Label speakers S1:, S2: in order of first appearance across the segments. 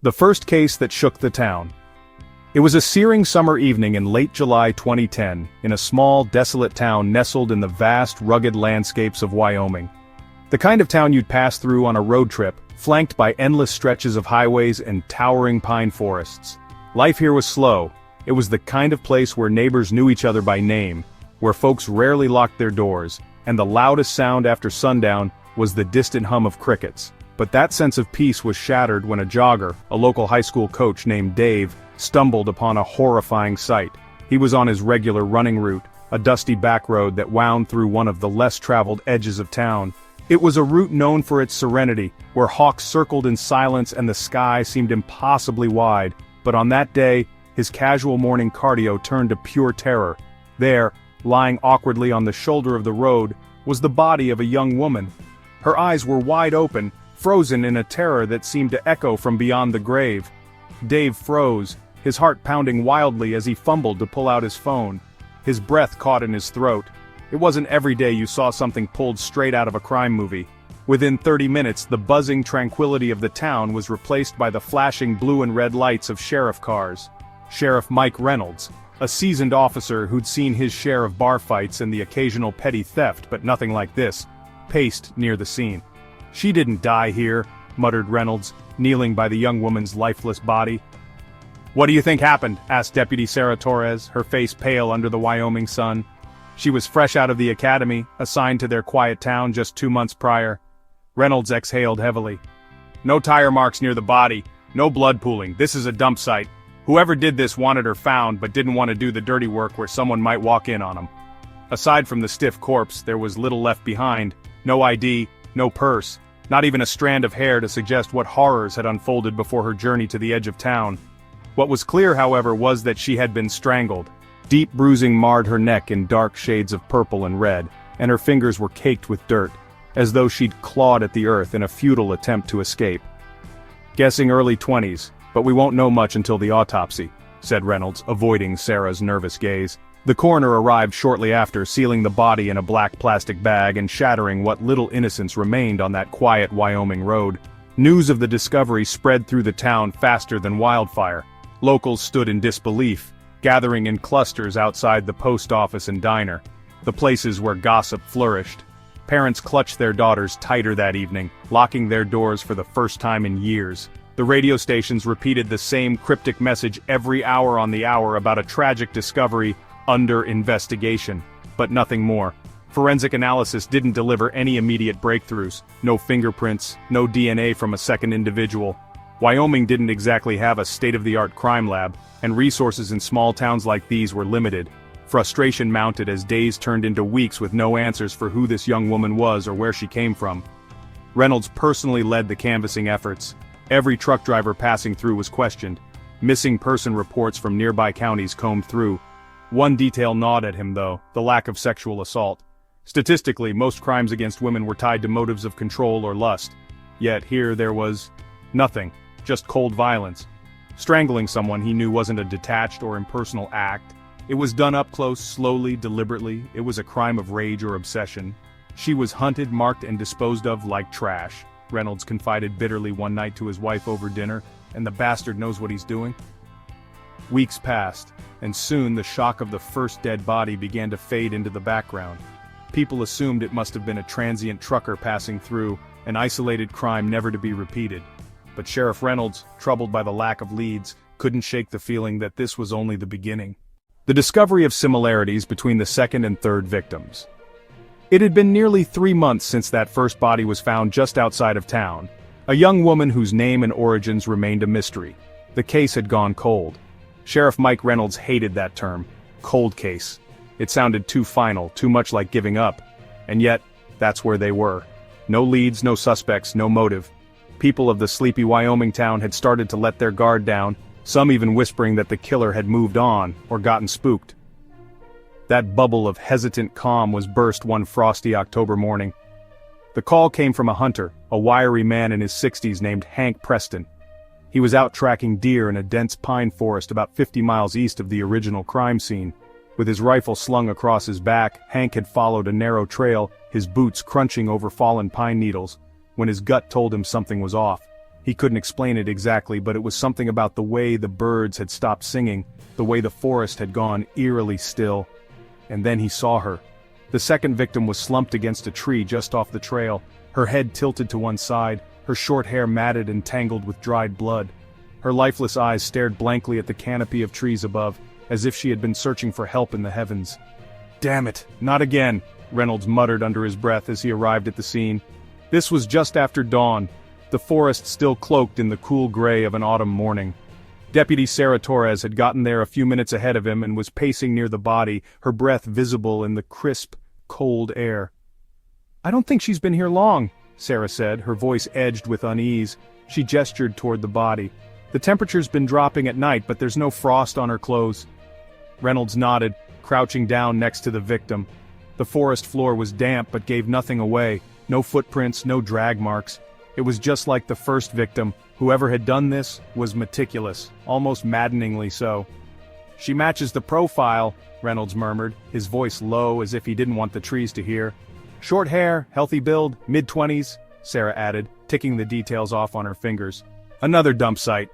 S1: The first case that shook the town. It was a searing summer evening in late July 2010, in a small, desolate town nestled in the vast, rugged landscapes of Wyoming. The kind of town you'd pass through on a road trip, flanked by endless stretches of highways and towering pine forests. Life here was slow. It was the kind of place where neighbors knew each other by name, where folks rarely locked their doors, and the loudest sound after sundown was the distant hum of crickets. But that sense of peace was shattered when a jogger, a local high school coach named Dave, stumbled upon a horrifying sight. He was on his regular running route, a dusty back road that wound through one of the less traveled edges of town. It was a route known for its serenity, where hawks circled in silence and the sky seemed impossibly wide. But on that day, his casual morning cardio turned to pure terror. There, lying awkwardly on the shoulder of the road, was the body of a young woman. Her eyes were wide open, frozen in a terror that seemed to echo from beyond the grave. Dave froze, his heart pounding wildly as he fumbled to pull out his phone. His breath caught in his throat. It wasn't every day you saw something pulled straight out of a crime movie. Within 30 minutes, the buzzing tranquility of the town was replaced by the flashing blue and red lights of sheriff cars. Sheriff Mike Reynolds, a seasoned officer who'd seen his share of bar fights and the occasional petty theft but nothing like this, paced near the scene. "She didn't die here," muttered Reynolds, kneeling by the young woman's lifeless body. "What do you think happened?" asked Deputy Sarah Torres, her face pale under the Wyoming sun. She was fresh out of the academy, assigned to their quiet town just 2 months prior. Reynolds exhaled heavily. "No tire marks near the body, no blood pooling. This is a dump site. Whoever did this wanted her found but didn't want to do the dirty work where someone might walk in on them." Aside from the stiff corpse, there was little left behind. No ID, no purse, not even a strand of hair to suggest what horrors had unfolded before her journey to the edge of town. What was clear, however, was that she had been strangled. Deep bruising marred her neck in dark shades of purple and red, and her fingers were caked with dirt, as though she'd clawed at the earth in a futile attempt to escape. "Guessing early 20s, but we won't know much until the autopsy," said Reynolds, avoiding Sarah's nervous gaze. The coroner arrived shortly after, sealing the body in a black plastic bag and shattering what little innocence remained on that quiet Wyoming road. News of the discovery spread through the town faster than wildfire. Locals stood in disbelief, gathering in clusters outside the post office and diner, the places where gossip flourished. Parents clutched their daughters tighter that evening, locking their doors for the first time in years. The radio stations repeated the same cryptic message every hour on the hour about a tragic discovery under investigation, but nothing more. Forensic analysis didn't deliver any immediate breakthroughs, no fingerprints, no DNA from a second individual. Wyoming didn't exactly have a state-of-the-art crime lab, and resources in small towns like these were limited. Frustration mounted as days turned into weeks with no answers for who this young woman was or where she came from. Reynolds personally led the canvassing efforts. Every truck driver passing through was questioned. Missing person reports from nearby counties combed through. One detail gnawed at him though, the lack of sexual assault. Statistically, most crimes against women were tied to motives of control or lust. Yet here there was nothing, just cold violence. Strangling someone he knew wasn't a detached or impersonal act. It was done up close, slowly, deliberately. It was a crime of rage or obsession. She was hunted, marked, and disposed of like trash, Reynolds confided bitterly one night to his wife over dinner, and the bastard knows what he's doing. Weeks passed, and soon the shock of the first dead body began to fade into the background. People assumed it must have been a transient trucker passing through, an isolated crime never to be repeated. But Sheriff Reynolds, troubled by the lack of leads, couldn't shake the feeling that this was only the beginning. The discovery of similarities between the second and third victims. It had been nearly 3 months since that first body was found just outside of town, a young woman whose name and origins remained a mystery. The case had gone cold. Sheriff Mike Reynolds hated that term, cold case. It sounded too final, too much like giving up. And yet, that's where they were. No leads, no suspects, no motive. People of the sleepy Wyoming town had started to let their guard down, some even whispering that the killer had moved on, or gotten spooked. That bubble of hesitant calm was burst one frosty October morning. The call came from a hunter, a wiry man in his 60s named Hank Preston. He was out tracking deer in a dense pine forest about 50 miles east of the original crime scene. With his rifle slung across his back, Hank had followed a narrow trail, his boots crunching over fallen pine needles, when his gut told him something was off. He couldn't explain it exactly, but it was something about the way the birds had stopped singing, the way the forest had gone eerily still. And then he saw her. The second victim was slumped against a tree just off the trail, her head tilted to one side, her short hair matted and tangled with dried blood. Her lifeless eyes stared blankly at the canopy of trees above, as if she had been searching for help in the heavens. "Damn it, not again," Reynolds muttered under his breath as he arrived at the scene. This was just after dawn, the forest still cloaked in the cool gray of an autumn morning. Deputy Sarah Torres had gotten there a few minutes ahead of him and was pacing near the body, her breath visible in the crisp, cold air. "I don't think she's been here long," Sarah said, her voice edged with unease. She gestured toward the body. "The temperature's been dropping at night, but there's no frost on her clothes." Reynolds nodded, crouching down next to the victim. The forest floor was damp but gave nothing away, no footprints, no drag marks. It was just like the first victim. Whoever had done this was meticulous, almost maddeningly so. "She matches the profile," Reynolds murmured, his voice low as if he didn't want the trees to hear. "Short hair, healthy build, mid-20s, Sarah added, ticking the details off on her fingers. "Another dump site."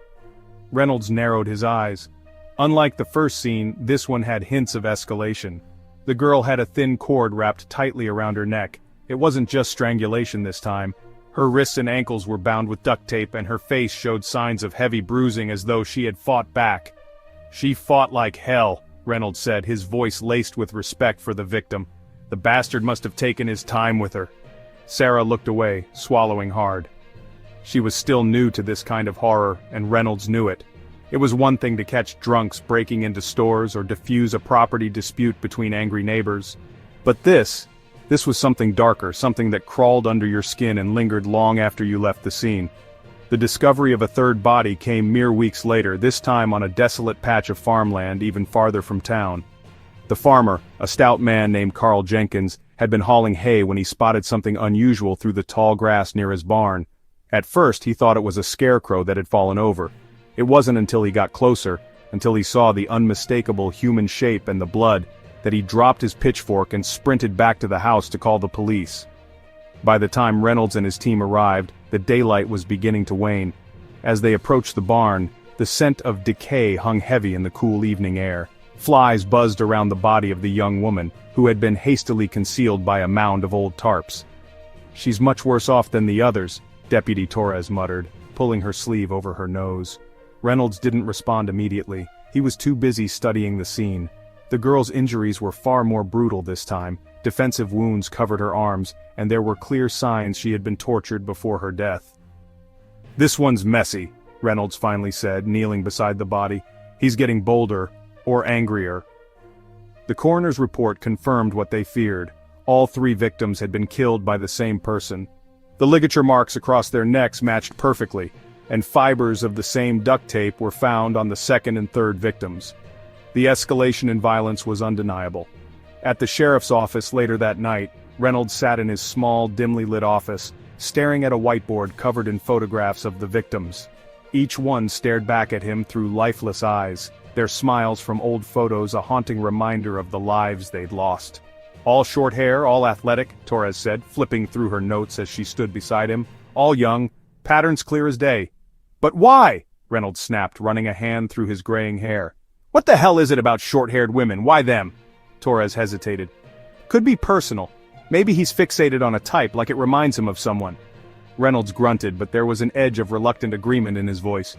S1: Reynolds narrowed his eyes. Unlike the first scene, this one had hints of escalation. The girl had a thin cord wrapped tightly around her neck. It wasn't just strangulation this time. Her wrists and ankles were bound with duct tape and her face showed signs of heavy bruising as though she had fought back. "She fought like hell," Reynolds said, his voice laced with respect for the victim. "The bastard must have taken his time with her." Sarah looked away, swallowing hard. She was still new to this kind of horror, and Reynolds knew it. It was one thing to catch drunks breaking into stores or diffuse a property dispute between angry neighbors. But this was something darker, something that crawled under your skin and lingered long after you left the scene. The discovery of a third body came mere weeks later, this time on a desolate patch of farmland even farther from town. The farmer, a stout man named Carl Jenkins, had been hauling hay when he spotted something unusual through the tall grass near his barn. At first he thought it was a scarecrow that had fallen over. It wasn't until he got closer, until he saw the unmistakable human shape and the blood, that he dropped his pitchfork and sprinted back to the house to call the police. By the time Reynolds and his team arrived, the daylight was beginning to wane. As they approached the barn, the scent of decay hung heavy in the cool evening air. Flies buzzed around the body of the young woman, who had been hastily concealed by a mound of old tarps. "She's much worse off than the others," Deputy Torres muttered, pulling her sleeve over her nose. Reynolds didn't respond immediately. He was too busy studying the scene. The girl's injuries were far more brutal this time. Defensive wounds covered her arms, and there were clear signs she had been tortured before her death. "This one's messy," Reynolds finally said, kneeling beside the body. "He's getting bolder, or angrier." The coroner's report confirmed what they feared. All three victims had been killed by the same person. The ligature marks across their necks matched perfectly, and fibers of the same duct tape were found on the second and third victims. The escalation in violence was undeniable. At the sheriff's office later that night, Reynolds sat in his small, dimly lit office, staring at a whiteboard covered in photographs of the victims. Each one stared back at him through lifeless eyes, their smiles from old photos a haunting reminder of the lives they'd lost. "All short hair, all athletic," Torres said, flipping through her notes as she stood beside him. "All young, patterns clear as day." "But why?" Reynolds snapped, running a hand through his graying hair. "What the hell is it about short-haired women? Why them?" Torres hesitated. "Could be personal. Maybe he's fixated on a type, like it reminds him of someone." Reynolds grunted, but there was an edge of reluctant agreement in his voice.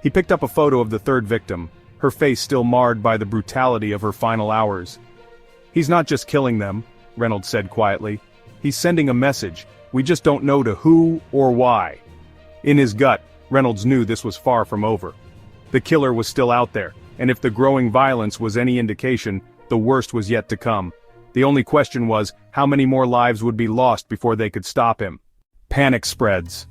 S1: He picked up a photo of the third victim, her face still marred by the brutality of her final hours. "He's not just killing them," Reynolds said quietly. "He's sending a message. We just don't know to who or why." In his gut, Reynolds knew this was far from over. The killer was still out there, and if the growing violence was any indication, the worst was yet to come. The only question was, how many more lives would be lost before they could stop him? Panic spreads.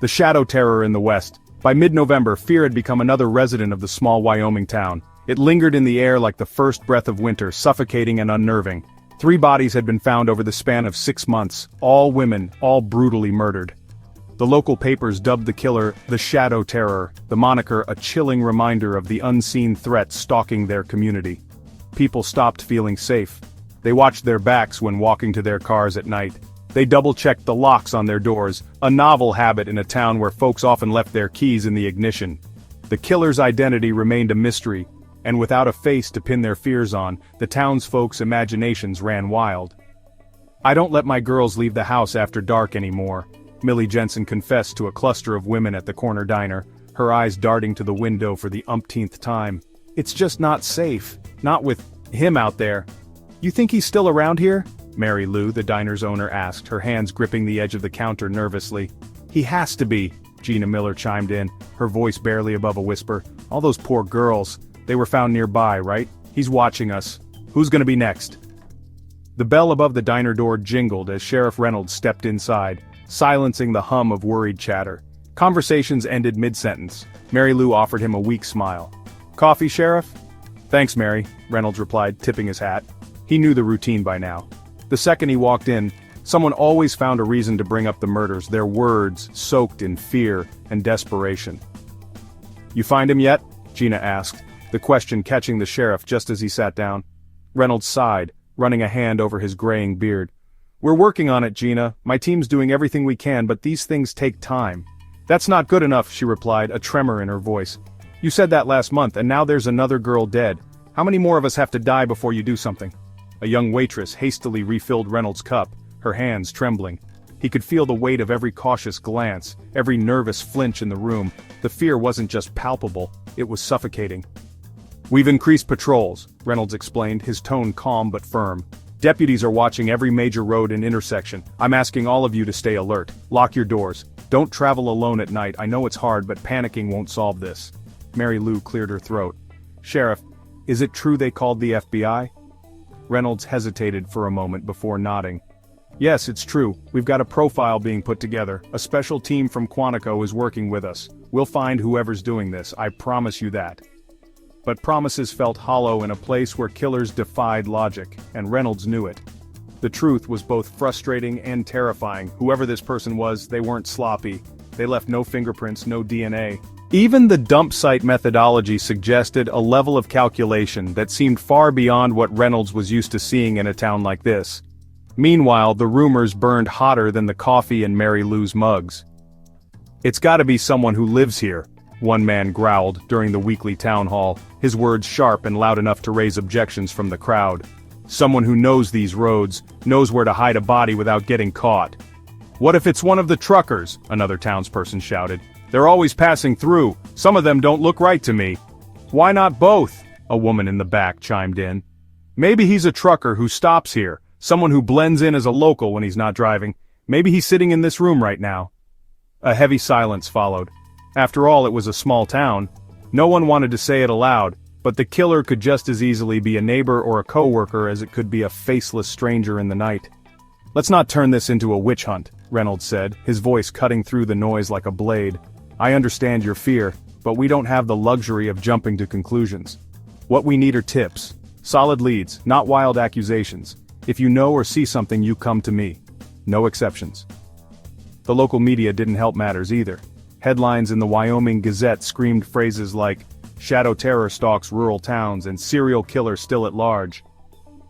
S1: The shadow terror in the west. By mid-November, fear had become another resident of the small Wyoming town. It lingered in the air like the first breath of winter, suffocating and unnerving. 3 bodies had been found over the span of 6 months, all women, all brutally murdered. The local papers dubbed the killer the Shadow Terror, the moniker a chilling reminder of the unseen threat stalking their community. People stopped feeling safe. They watched their backs when walking to their cars at night. They double-checked the locks on their doors, a novel habit in a town where folks often left their keys in the ignition. The killer's identity remained a mystery, and without a face to pin their fears on, the townsfolk's imaginations ran wild. "I don't let my girls leave the house after dark anymore," Millie Jensen confessed to a cluster of women at the corner diner, her eyes darting to the window for the umpteenth time. "It's just not safe. Not with him out there." "You think he's still around here?" Mary Lou, the diner's owner, asked, her hands gripping the edge of the counter nervously. "He has to be," Gina Miller chimed in, her voice barely above a whisper. "All those poor girls. They were found nearby, right? He's watching us. Who's gonna be next?" The bell above the diner door jingled as Sheriff Reynolds stepped inside, silencing the hum of worried chatter. Conversations ended mid-sentence. Mary Lou offered him a weak smile. "Coffee, Sheriff?" "Thanks, Mary," Reynolds replied, tipping his hat. He knew the routine by now. The second he walked in, someone always found a reason to bring up the murders, their words soaked in fear and desperation. "You find him yet?" Gina asked, the question catching the sheriff just as he sat down. Reynolds sighed, running a hand over his graying beard. "We're working on it, Gina. My team's doing everything we can, but these things take time." "That's not good enough," she replied, a tremor in her voice. "You said that last month, and now there's another girl dead. How many more of us have to die before you do something?" A young waitress hastily refilled Reynolds' cup, her hands trembling. He could feel the weight of every cautious glance, every nervous flinch in the room. The fear wasn't just palpable, it was suffocating. "We've increased patrols," Reynolds explained, his tone calm but firm. "Deputies are watching every major road and intersection. I'm asking all of you to stay alert. Lock your doors. Don't travel alone at night. I know it's hard, but panicking won't solve this." Mary Lou cleared her throat. "Sheriff, is it true they called the FBI?" Reynolds hesitated for a moment before nodding. "Yes, it's true. We've got a profile being put together. A special team from Quantico is working with us. We'll find whoever's doing this, I promise you that." But promises felt hollow in a place where killers defied logic, and Reynolds knew it. The truth was both frustrating and terrifying. Whoever this person was, they weren't sloppy. They left no fingerprints, no DNA. Even the dump site methodology suggested a level of calculation that seemed far beyond what Reynolds was used to seeing in a town like this. Meanwhile, the rumors burned hotter than the coffee in Mary Lou's mugs. "It's gotta be someone who lives here," one man growled during the weekly town hall, his words sharp and loud enough to raise objections from the crowd. "Someone who knows these roads, knows where to hide a body without getting caught." "What if it's one of the truckers?" another townsperson shouted. "They're always passing through. Some of them don't look right to me." "Why not both?" a woman in the back chimed in. "Maybe he's a trucker who stops here, someone who blends in as a local when he's not driving. Maybe he's sitting in this room right now." A heavy silence followed. After all, it was a small town. No one wanted to say it aloud, but the killer could just as easily be a neighbor or a coworker as it could be a faceless stranger in the night. "Let's not turn this into a witch hunt," Reynolds said, his voice cutting through the noise like a blade. "I understand your fear, but we don't have the luxury of jumping to conclusions. What we need are tips. Solid leads, not wild accusations. If you know or see something, you come to me. No exceptions." The local media didn't help matters either. Headlines in the Wyoming Gazette screamed phrases like, "Shadow terror stalks rural towns" and "Serial killer still at large."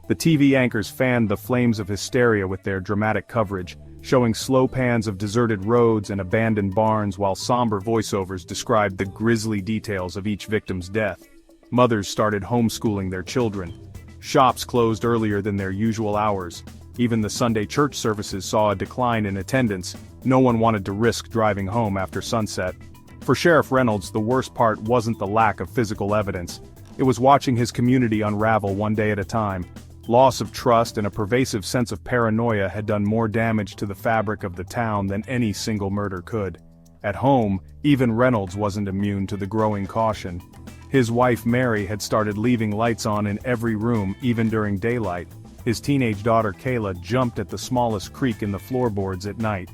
S1: The TV anchors fanned the flames of hysteria with their dramatic coverage, showing slow pans of deserted roads and abandoned barns while somber voiceovers described the grisly details of each victim's death. Mothers started homeschooling their children. Shops closed earlier than their usual hours. Even the Sunday church services saw a decline in attendance. No one wanted to risk driving home after sunset. For Sheriff Reynolds, the worst part wasn't the lack of physical evidence. It was watching his community unravel one day at a time. Loss of trust and a pervasive sense of paranoia had done more damage to the fabric of the town than any single murder could. At home, even Reynolds wasn't immune to the growing caution. His wife Mary had started leaving lights on in every room, even during daylight. His teenage daughter Kayla jumped at the smallest creak in the floorboards at night.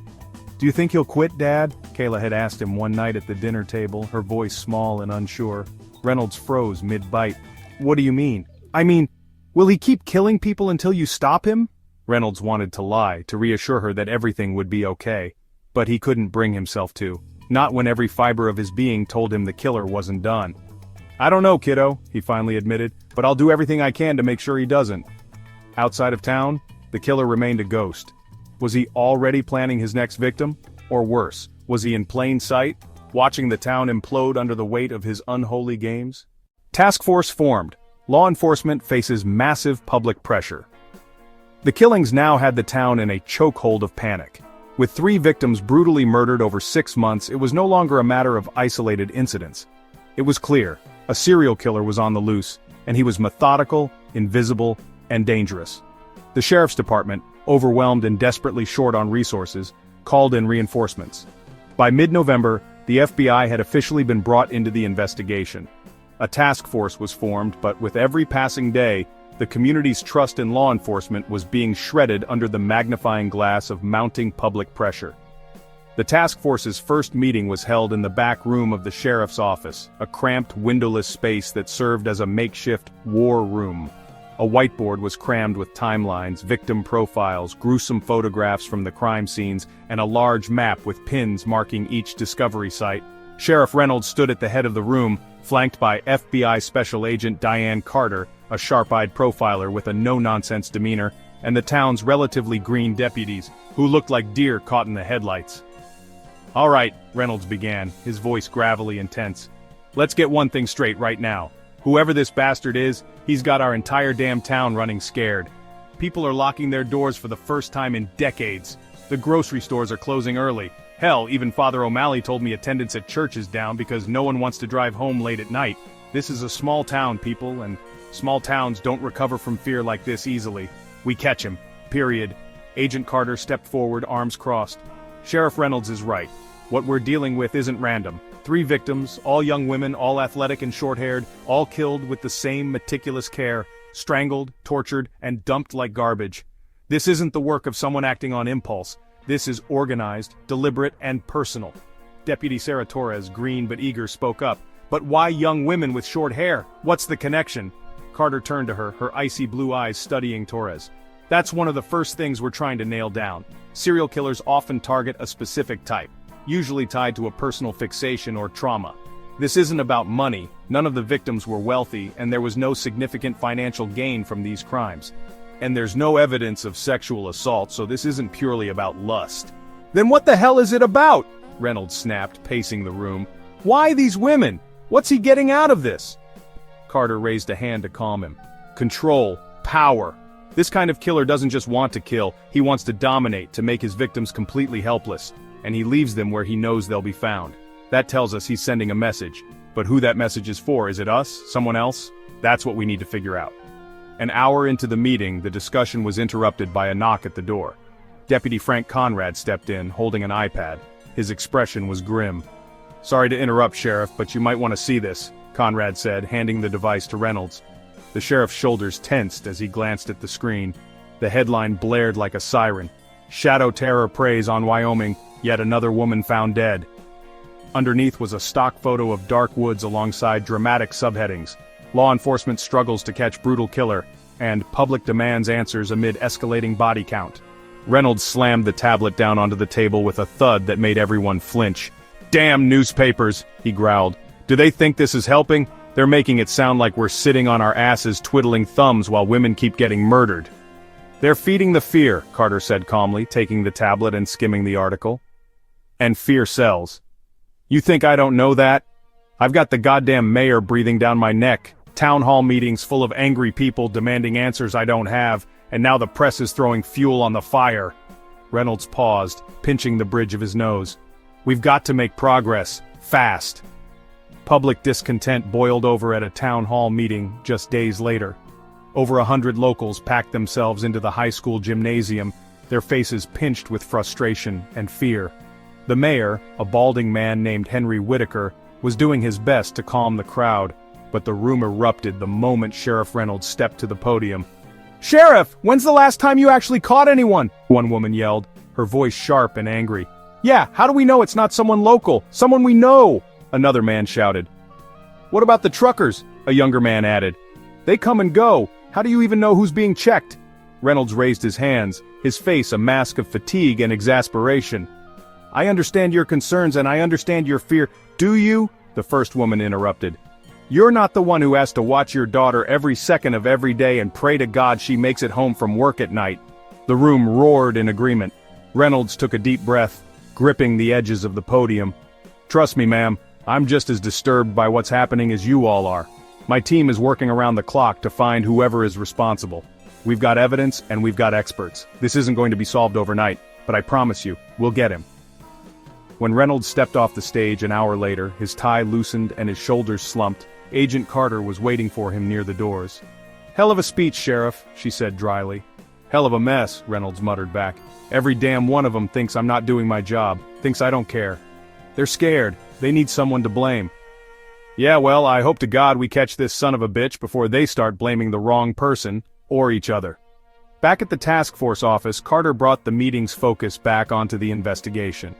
S1: "Do you think he'll quit, Dad?" Kayla had asked him one night at the dinner table, her voice small and unsure. Reynolds froze mid-bite. "What do you mean?" "I mean, will he keep killing people until you stop him?" Reynolds wanted to lie, to reassure her that everything would be okay. But he couldn't bring himself to. Not when every fiber of his being told him the killer wasn't done. "I don't know, kiddo," he finally admitted, "but I'll do everything I can to make sure he doesn't." Outside of town, the killer remained a ghost. Was he already planning his next victim? Or worse, was he in plain sight, watching the town implode under the weight of his unholy games? Task force formed. Law enforcement faces massive public pressure. The killings now had the town in a chokehold of panic. With 3 victims brutally murdered over 6 months, it was no longer a matter of isolated incidents. It was clear, a serial killer was on the loose, and he was methodical, invisible, and dangerous. The sheriff's department, overwhelmed and desperately short on resources, called in reinforcements. By mid-November, the FBI had officially been brought into the investigation. A task force was formed, but with every passing day, the community's trust in law enforcement was being shredded under the magnifying glass of mounting public pressure. The task force's first meeting was held in the back room of the sheriff's office, a cramped, windowless space that served as a makeshift war room. A whiteboard was crammed with timelines, victim profiles, gruesome photographs from the crime scenes, and a large map with pins marking each discovery site. Sheriff Reynolds stood at the head of the room, flanked by FBI Special Agent Diane Carter, a sharp-eyed profiler with a no-nonsense demeanor, and the town's relatively green deputies, who looked like deer caught in the headlights. "All right," Reynolds began, his voice gravelly and tense. "Let's get one thing straight right now. Whoever this bastard is, he's got our entire damn town running scared. People are locking their doors for the first time in decades. The grocery stores are closing early. Hell, even Father O'Malley told me attendance at church is down because no one wants to drive home late at night. This is a small town, people, and small towns don't recover from fear like this easily. We catch him. Period." Agent Carter stepped forward, arms crossed. "Sheriff Reynolds is right. What we're dealing with isn't random. 3 victims, all young women, all athletic and short-haired, all killed with the same meticulous care, strangled, tortured, and dumped like garbage. This isn't the work of someone acting on impulse. This is organized, deliberate, and personal." Deputy Sarah Torres, green but eager, spoke up. "But why young women with short hair? What's the connection?" Carter turned to her, her icy blue eyes studying Torres. "That's one of the first things we're trying to nail down. Serial killers often target a specific type, usually tied to a personal fixation or trauma. This isn't about money, none of the victims were wealthy, and there was no significant financial gain from these crimes. And there's no evidence of sexual assault, so this isn't purely about lust." "Then what the hell is it about?" Reynolds snapped, pacing the room. "Why these women? What's he getting out of this?" Carter raised a hand to calm him. "Control. Power. This kind of killer doesn't just want to kill, he wants to dominate, to make his victims completely helpless. And he leaves them where he knows they'll be found. That tells us he's sending a message. But who that message is for, is it us? Someone else? That's what we need to figure out." An hour into the meeting, the discussion was interrupted by a knock at the door. Deputy Frank Conrad stepped in, holding an iPad. His expression was grim. "Sorry to interrupt, Sheriff, but you might want to see this," Conrad said, handing the device to Reynolds. The sheriff's shoulders tensed as he glanced at the screen. The headline blared like a siren. "Shadow Terror Preys on Wyoming. Yet another woman found dead." Underneath was a stock photo of dark woods alongside dramatic subheadings: "Law enforcement struggles to catch brutal killer," and "Public demands answers amid escalating body count." Reynolds slammed the tablet down onto the table with a thud that made everyone flinch. "Damn newspapers," he growled. "Do they think this is helping? They're making it sound like we're sitting on our asses twiddling thumbs while women keep getting murdered." "They're feeding the fear," Carter said calmly, taking the tablet and skimming the article. "And fear sells. You think I don't know that? I've got the goddamn mayor breathing down my neck, town hall meetings full of angry people demanding answers I don't have, and now the press is throwing fuel on the fire." Reynolds paused, pinching the bridge of his nose. "We've got to make progress, fast." Public discontent boiled over at a town hall meeting just days later. Over 100 locals packed themselves into the high school gymnasium, their faces pinched with frustration and fear. The mayor, a balding man named Henry Whitaker, was doing his best to calm the crowd, but the room erupted the moment Sheriff Reynolds stepped to the podium. "Sheriff, when's the last time you actually caught anyone?" one woman yelled, her voice sharp and angry. "Yeah, how do we know it's not someone local, someone we know?" another man shouted. "What about the truckers?" a younger man added. "They come and go. How do you even know who's being checked?" Reynolds raised his hands, his face a mask of fatigue and exasperation. "I understand your concerns and I understand your fear." "Do you?" the first woman interrupted. "You're not the one who has to watch your daughter every second of every day and pray to God she makes it home from work at night." The room roared in agreement. Reynolds took a deep breath, gripping the edges of the podium. "Trust me, ma'am, I'm just as disturbed by what's happening as you all are. My team is working around the clock to find whoever is responsible. We've got evidence and we've got experts. This isn't going to be solved overnight, but I promise you, we'll get him." When Reynolds stepped off the stage an hour later, his tie loosened and his shoulders slumped, Agent Carter was waiting for him near the doors. "Hell of a speech, Sheriff," she said dryly. "Hell of a mess," Reynolds muttered back. "Every damn one of them thinks I'm not doing my job, thinks I don't care. They're scared, they need someone to blame. Yeah, well, I hope to God we catch this son of a bitch before they start blaming the wrong person, or each other." Back at the task force office, Carter brought the meeting's focus back onto the investigation.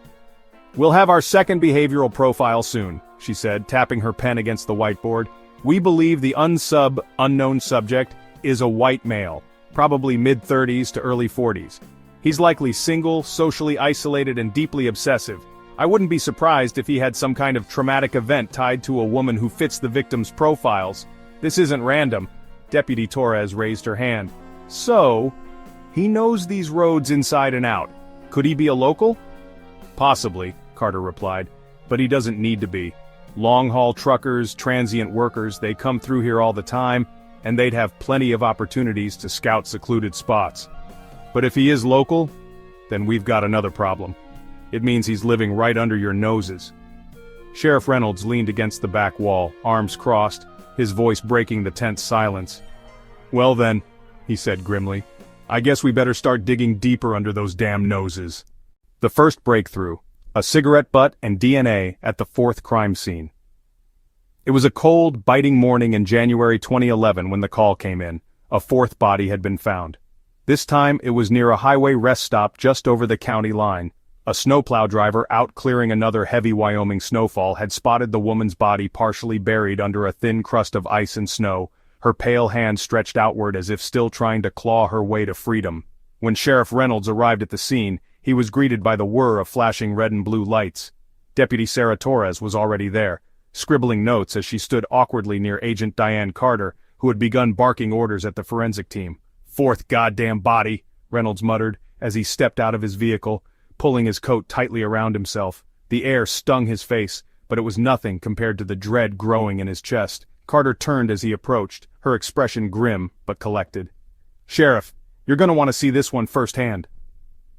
S1: "We'll have our second behavioral profile soon," she said, tapping her pen against the whiteboard. "We believe the unknown subject is a white male, probably mid-30s to early 40s. He's likely single, socially isolated and deeply obsessive. I wouldn't be surprised if he had some kind of traumatic event tied to a woman who fits the victim's profiles. This isn't random." Deputy Torres raised her hand. "So, he knows these roads inside and out. Could he be a local?" "Possibly," Carter replied, "but he doesn't need to be. Long-haul truckers, transient workers, they come through here all the time, and they'd have plenty of opportunities to scout secluded spots. But if he is local, then we've got another problem. It means he's living right under your noses." Sheriff Reynolds leaned against the back wall, arms crossed, his voice breaking the tense silence. "Well then," he said grimly, "I guess we better start digging deeper under those damn noses." The first breakthrough, a cigarette butt and DNA at the fourth crime scene. It was a cold, biting morning in January 2011 when the call came in. A fourth body had been found. This time it was near a highway rest stop just over the county line. A snowplow driver out clearing another heavy Wyoming snowfall had spotted the woman's body partially buried under a thin crust of ice and snow, her pale hand stretched outward as if still trying to claw her way to freedom. When Sheriff Reynolds arrived at the scene, he was greeted by the whir of flashing red and blue lights. Deputy Sarah Torres was already there, scribbling notes as she stood awkwardly near Agent Diane Carter, who had begun barking orders at the forensic team. "Fourth goddamn body," Reynolds muttered, as he stepped out of his vehicle, pulling his coat tightly around himself. The air stung his face, but it was nothing compared to the dread growing in his chest. Carter turned as he approached, her expression grim, but collected. "Sheriff, you're gonna want to see this one firsthand."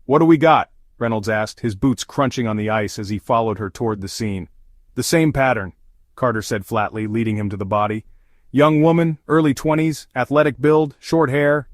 S1: "What do we got?" Reynolds asked, his boots crunching on the ice as he followed her toward the scene. "The same pattern," Carter said flatly, leading him to the body. "Young woman, early 20s, athletic build, short hair."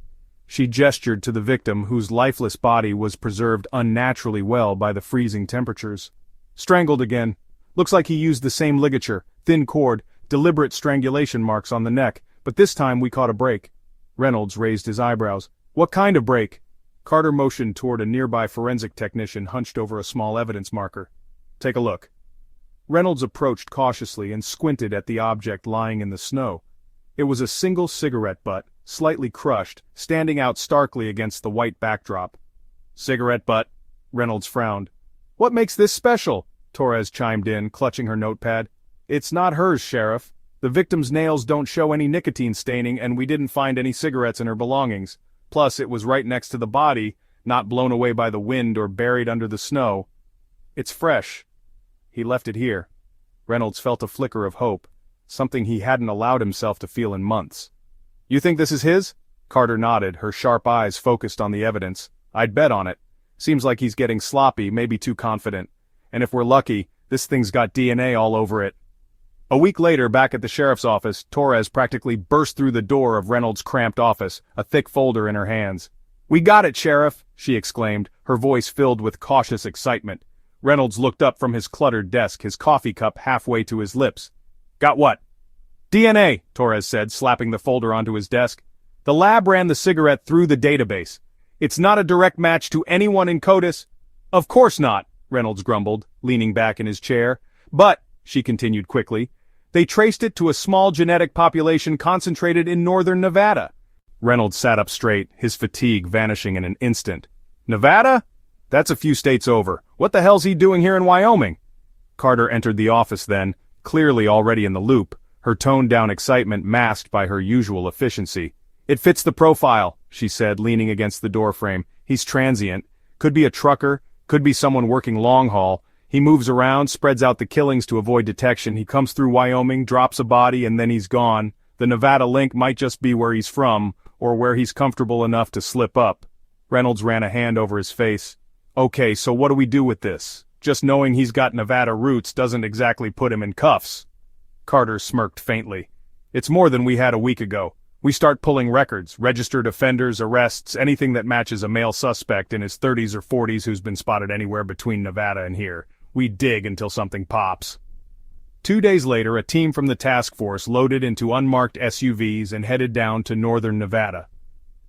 S1: She gestured to the victim, whose lifeless body was preserved unnaturally well by the freezing temperatures. "Strangled again. Looks like he used the same ligature, thin cord, deliberate strangulation marks on the neck, but this time we caught a break." Reynolds raised his eyebrows. "What kind of break?" Carter motioned toward a nearby forensic technician hunched over a small evidence marker. "Take a look." Reynolds approached cautiously and squinted at the object lying in the snow. It was a single cigarette butt, slightly crushed, standing out starkly against the white backdrop. "Cigarette butt," Reynolds frowned. "What makes this special?" Torres chimed in, clutching her notepad. "It's not hers, Sheriff. The victim's nails don't show any nicotine staining and we didn't find any cigarettes in her belongings. Plus, it was right next to the body, not blown away by the wind or buried under the snow. It's fresh. He left it here." Reynolds felt a flicker of hope, something he hadn't allowed himself to feel in months. "You think this is his?" Carter nodded, her sharp eyes focused on the evidence. "I'd bet on it. Seems like he's getting sloppy, maybe too confident. And if we're lucky, this thing's got DNA all over it." A week later, back at the sheriff's office, Torres practically burst through the door of Reynolds' cramped office, a thick folder in her hands. "We got it, Sheriff!" she exclaimed, her voice filled with cautious excitement. Reynolds looked up from his cluttered desk, his coffee cup halfway to his lips. "Got what?" "DNA," Torres said, slapping the folder onto his desk. "The lab ran the cigarette through the database. It's not a direct match to anyone in CODIS." "Of course not," Reynolds grumbled, leaning back in his chair. "But," she continued quickly, "they traced it to a small genetic population concentrated in northern Nevada." Reynolds sat up straight, his fatigue vanishing in an instant. "Nevada? That's a few states over. What the hell's he doing here in Wyoming?" Carter entered the office then, clearly already in the loop, her toned-down excitement masked by her usual efficiency. "It fits the profile," she said, leaning against the doorframe. "He's transient. Could be a trucker, could be someone working long haul. He moves around, spreads out the killings to avoid detection. He comes through Wyoming, drops a body, and then he's gone. The Nevada link might just be where he's from, or where he's comfortable enough to slip up. Reynolds ran a hand over his face. Okay, so what do we do with this? Just knowing he's got Nevada roots doesn't exactly put him in cuffs. Carter smirked faintly. It's more than we had a week ago. We start pulling records, registered offenders, arrests, anything that matches a male suspect in his 30s or 40s who's been spotted anywhere between Nevada and here. We dig until something pops. 2 days later, a team from the task force loaded into unmarked SUVs and headed down to northern Nevada.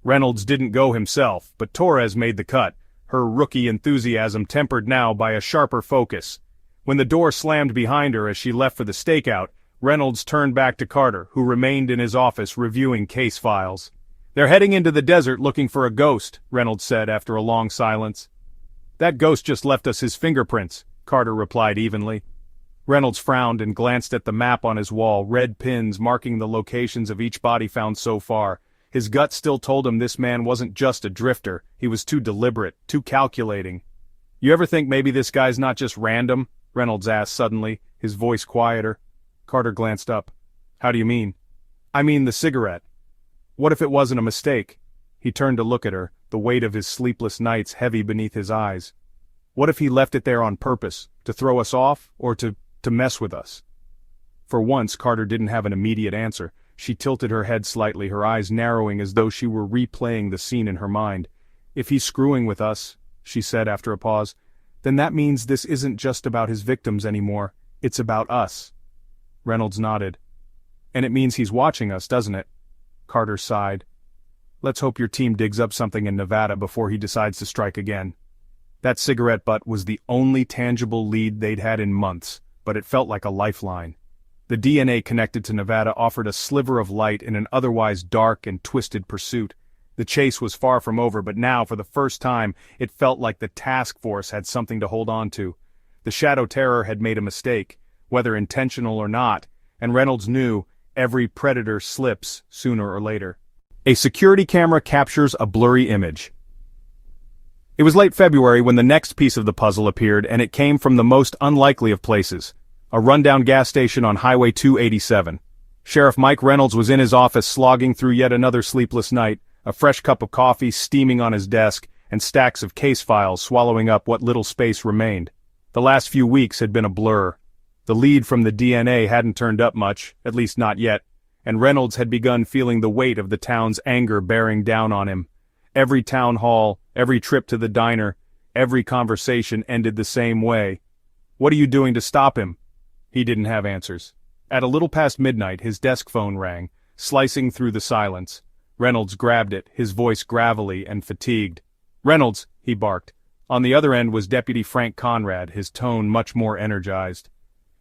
S1: Reynolds didn't go himself, but Torres made the cut, her rookie enthusiasm tempered now by a sharper focus. When the door slammed behind her as she left for the stakeout, Reynolds turned back to Carter, who remained in his office reviewing case files. "They're heading into the desert looking for a ghost," Reynolds said after a long silence. "That ghost just left us his fingerprints," Carter replied evenly. Reynolds frowned and glanced at the map on his wall, red pins marking the locations of each body found so far. His gut still told him this man wasn't just a drifter, he was too deliberate, too calculating. "You ever think maybe this guy's not just random?" Reynolds asked suddenly, his voice quieter. Carter glanced up. "How do you mean?" "I mean the cigarette. What if it wasn't a mistake?" He turned to look at her, the weight of his sleepless nights heavy beneath his eyes. "What if he left it there on purpose, to throw us off, or to mess with us?" For once, Carter didn't have an immediate answer. She tilted her head slightly, her eyes narrowing as though she were replaying the scene in her mind. "If he's screwing with us," she said after a pause, "then that means this isn't just about his victims anymore, it's about us." Reynolds nodded. "And it means he's watching us, doesn't it?" Carter sighed. "Let's hope your team digs up something in Nevada before he decides to strike again." That cigarette butt was the only tangible lead they'd had in months, but it felt like a lifeline. The DNA connected to Nevada offered a sliver of light in an otherwise dark and twisted pursuit. The chase was far from over, but now, for the first time, it felt like the task force had something to hold on to. The Shadow Terror had made a mistake, whether intentional or not, and Reynolds knew every predator slips sooner or later. A security camera captures a blurry image. It was late February when the next piece of the puzzle appeared, and it came from the most unlikely of places. A rundown gas station on Highway 287. Sheriff Mike Reynolds was in his office slogging through yet another sleepless night, a fresh cup of coffee steaming on his desk, and stacks of case files swallowing up what little space remained. The last few weeks had been a blur. The lead from the DNA hadn't turned up much, at least not yet, and Reynolds had begun feeling the weight of the town's anger bearing down on him. Every town hall, every trip to the diner, every conversation ended the same way. "What are you doing to stop him?" He didn't have answers. At a little past midnight, his desk phone rang, slicing through the silence. Reynolds grabbed it, his voice gravelly and fatigued. "Reynolds," he barked. On the other end was Deputy Frank Conrad, his tone much more energized.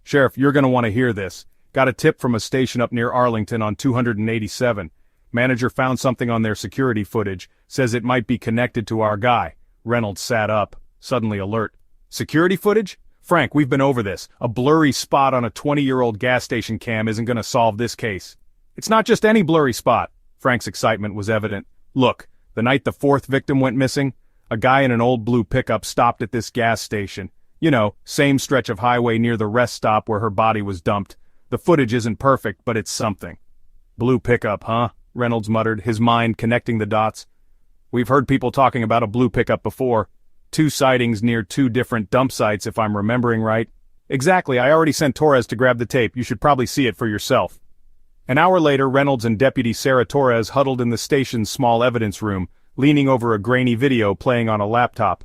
S1: "Sheriff, you're gonna want to hear this. Got a tip from a station up near Arlington on 287. Manager found something on their security footage, says it might be connected to our guy." Reynolds sat up, suddenly alert. "Security footage? Frank, we've been over this. A blurry spot on a 20-year-old gas station cam isn't gonna solve this case." "It's not just any blurry spot." Frank's excitement was evident. "Look, the night the fourth victim went missing, a guy in an old blue pickup stopped at this gas station. You know, same stretch of highway near the rest stop where her body was dumped. The footage isn't perfect, but it's something." "Blue pickup, huh?" Reynolds muttered, his mind connecting the dots. "We've heard people talking about a blue pickup before. 2 sightings near 2 different dump sites if I'm remembering right." "Exactly, I already sent Torres to grab the tape, you should probably see it for yourself." An hour later, Reynolds and Deputy Sarah Torres huddled in the station's small evidence room, leaning over a grainy video playing on a laptop.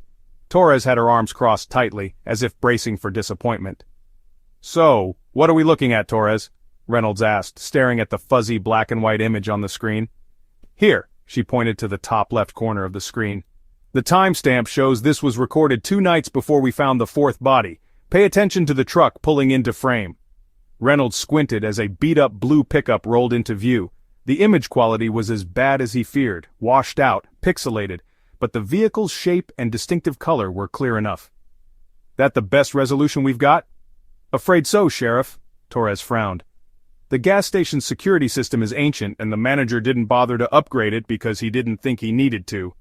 S1: Torres had her arms crossed tightly, as if bracing for disappointment. "So, what are we looking at, Torres?" Reynolds asked, staring at the fuzzy black and white image on the screen. "Here," she pointed to the top left corner of the screen. "The timestamp shows this was recorded 2 nights before we found the 4th body. Pay attention to the truck pulling into frame." Reynolds squinted as a beat-up blue pickup rolled into view. The image quality was as bad as he feared, washed out, pixelated, but the vehicle's shape and distinctive color were clear enough. "That the best resolution we've got?" "Afraid so, Sheriff." Torres frowned. "The gas station's security system is ancient, and the manager didn't bother to upgrade it because he didn't think he needed to."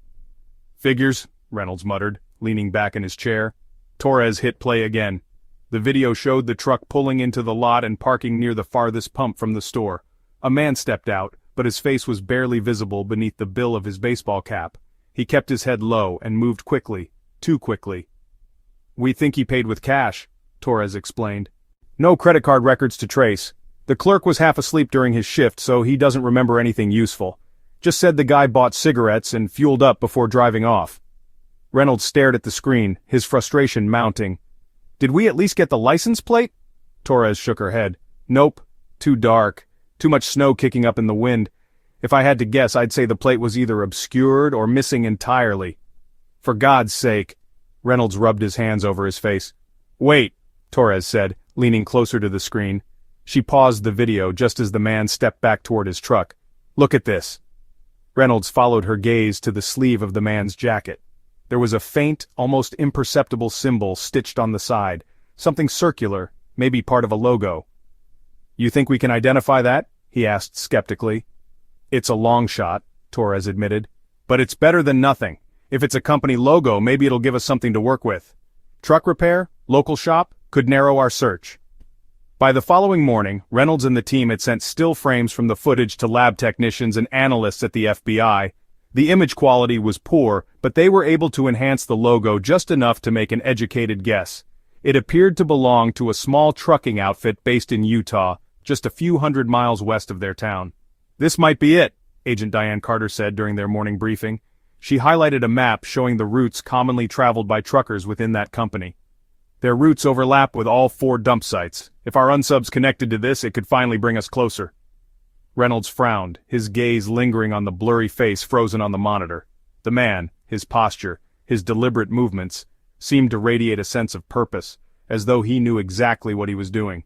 S1: "Figures," Reynolds muttered, leaning back in his chair. Torres hit play again. The video showed the truck pulling into the lot and parking near the farthest pump from the store. A man stepped out, but his face was barely visible beneath the bill of his baseball cap. He kept his head low and moved quickly, too quickly. "We think he paid with cash," Torres explained. "No credit card records to trace. The clerk was half asleep during his shift, so he doesn't remember anything useful. Just said the guy bought cigarettes and fueled up before driving off." Reynolds stared at the screen, his frustration mounting. "Did we at least get the license plate?" Torres shook her head. "Nope. Too dark. Too much snow kicking up in the wind. If I had to guess, I'd say the plate was either obscured or missing entirely." "For God's sake." Reynolds rubbed his hands over his face. "Wait," Torres said, leaning closer to the screen. She paused the video just as the man stepped back toward his truck. "Look at this." Reynolds followed her gaze to the sleeve of the man's jacket. There was a faint, almost imperceptible symbol stitched on the side, something circular, maybe part of a logo. "You think we can identify that?" he asked skeptically. "It's a long shot," Torres admitted. "But it's better than nothing. If it's a company logo, maybe it'll give us something to work with. Truck repair, local shop, could narrow our search." By the following morning, Reynolds and the team had sent still frames from the footage to lab technicians and analysts at the FBI. The image quality was poor, but they were able to enhance the logo just enough to make an educated guess. It appeared to belong to a small trucking outfit based in Utah, just a few hundred miles west of their town. "This might be it," Agent Diane Carter said during their morning briefing. She highlighted a map showing the routes commonly traveled by truckers within that company. "Their routes overlap with all 4 dump sites. If our unsub's connected to this, it could finally bring us closer." Reynolds frowned, his gaze lingering on the blurry face frozen on the monitor. The man, his posture, his deliberate movements, seemed to radiate a sense of purpose, as though he knew exactly what he was doing.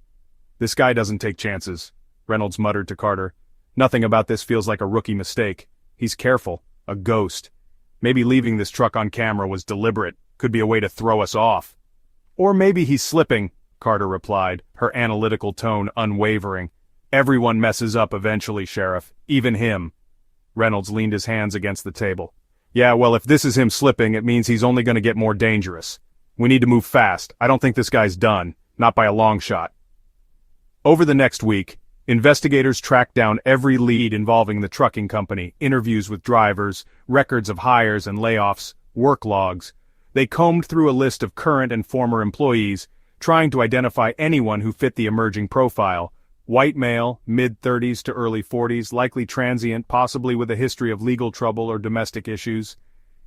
S1: "This guy doesn't take chances," Reynolds muttered to Carter. "Nothing about this feels like a rookie mistake. He's careful, a ghost. Maybe leaving this truck on camera was deliberate, could be a way to throw us off." "Or maybe he's slipping," Carter replied, her analytical tone unwavering. "Everyone messes up eventually, Sheriff, even him." Reynolds leaned his hands against the table. "Yeah, well, if this is him slipping, it means he's only going to get more dangerous. We need to move fast. I don't think this guy's done, not by a long shot." Over the next week, investigators tracked down every lead involving the trucking company, interviews with drivers, records of hires and layoffs, work logs. They combed through a list of current and former employees, trying to identify anyone who fit the emerging profile. White male, mid-30s to early 40s, likely transient, possibly with a history of legal trouble or domestic issues.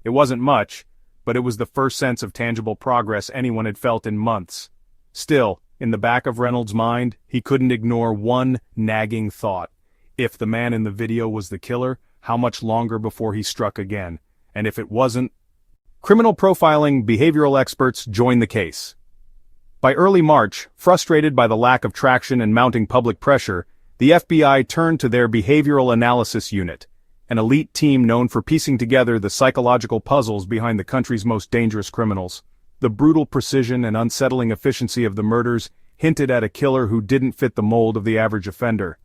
S1: It wasn't much, but it was the first sense of tangible progress anyone had felt in months. Still, in the back of Reynolds' mind, he couldn't ignore one nagging thought. If the man in the video was the killer, how much longer before he struck again? And if it wasn't? Criminal profiling behavioral experts joined the case. By early March, frustrated by the lack of traction and mounting public pressure, the FBI turned to their Behavioral Analysis Unit, an elite team known for piecing together the psychological puzzles behind the country's most dangerous criminals. The brutal precision and unsettling efficiency of the murders hinted at a killer who didn't fit the mold of the average offender.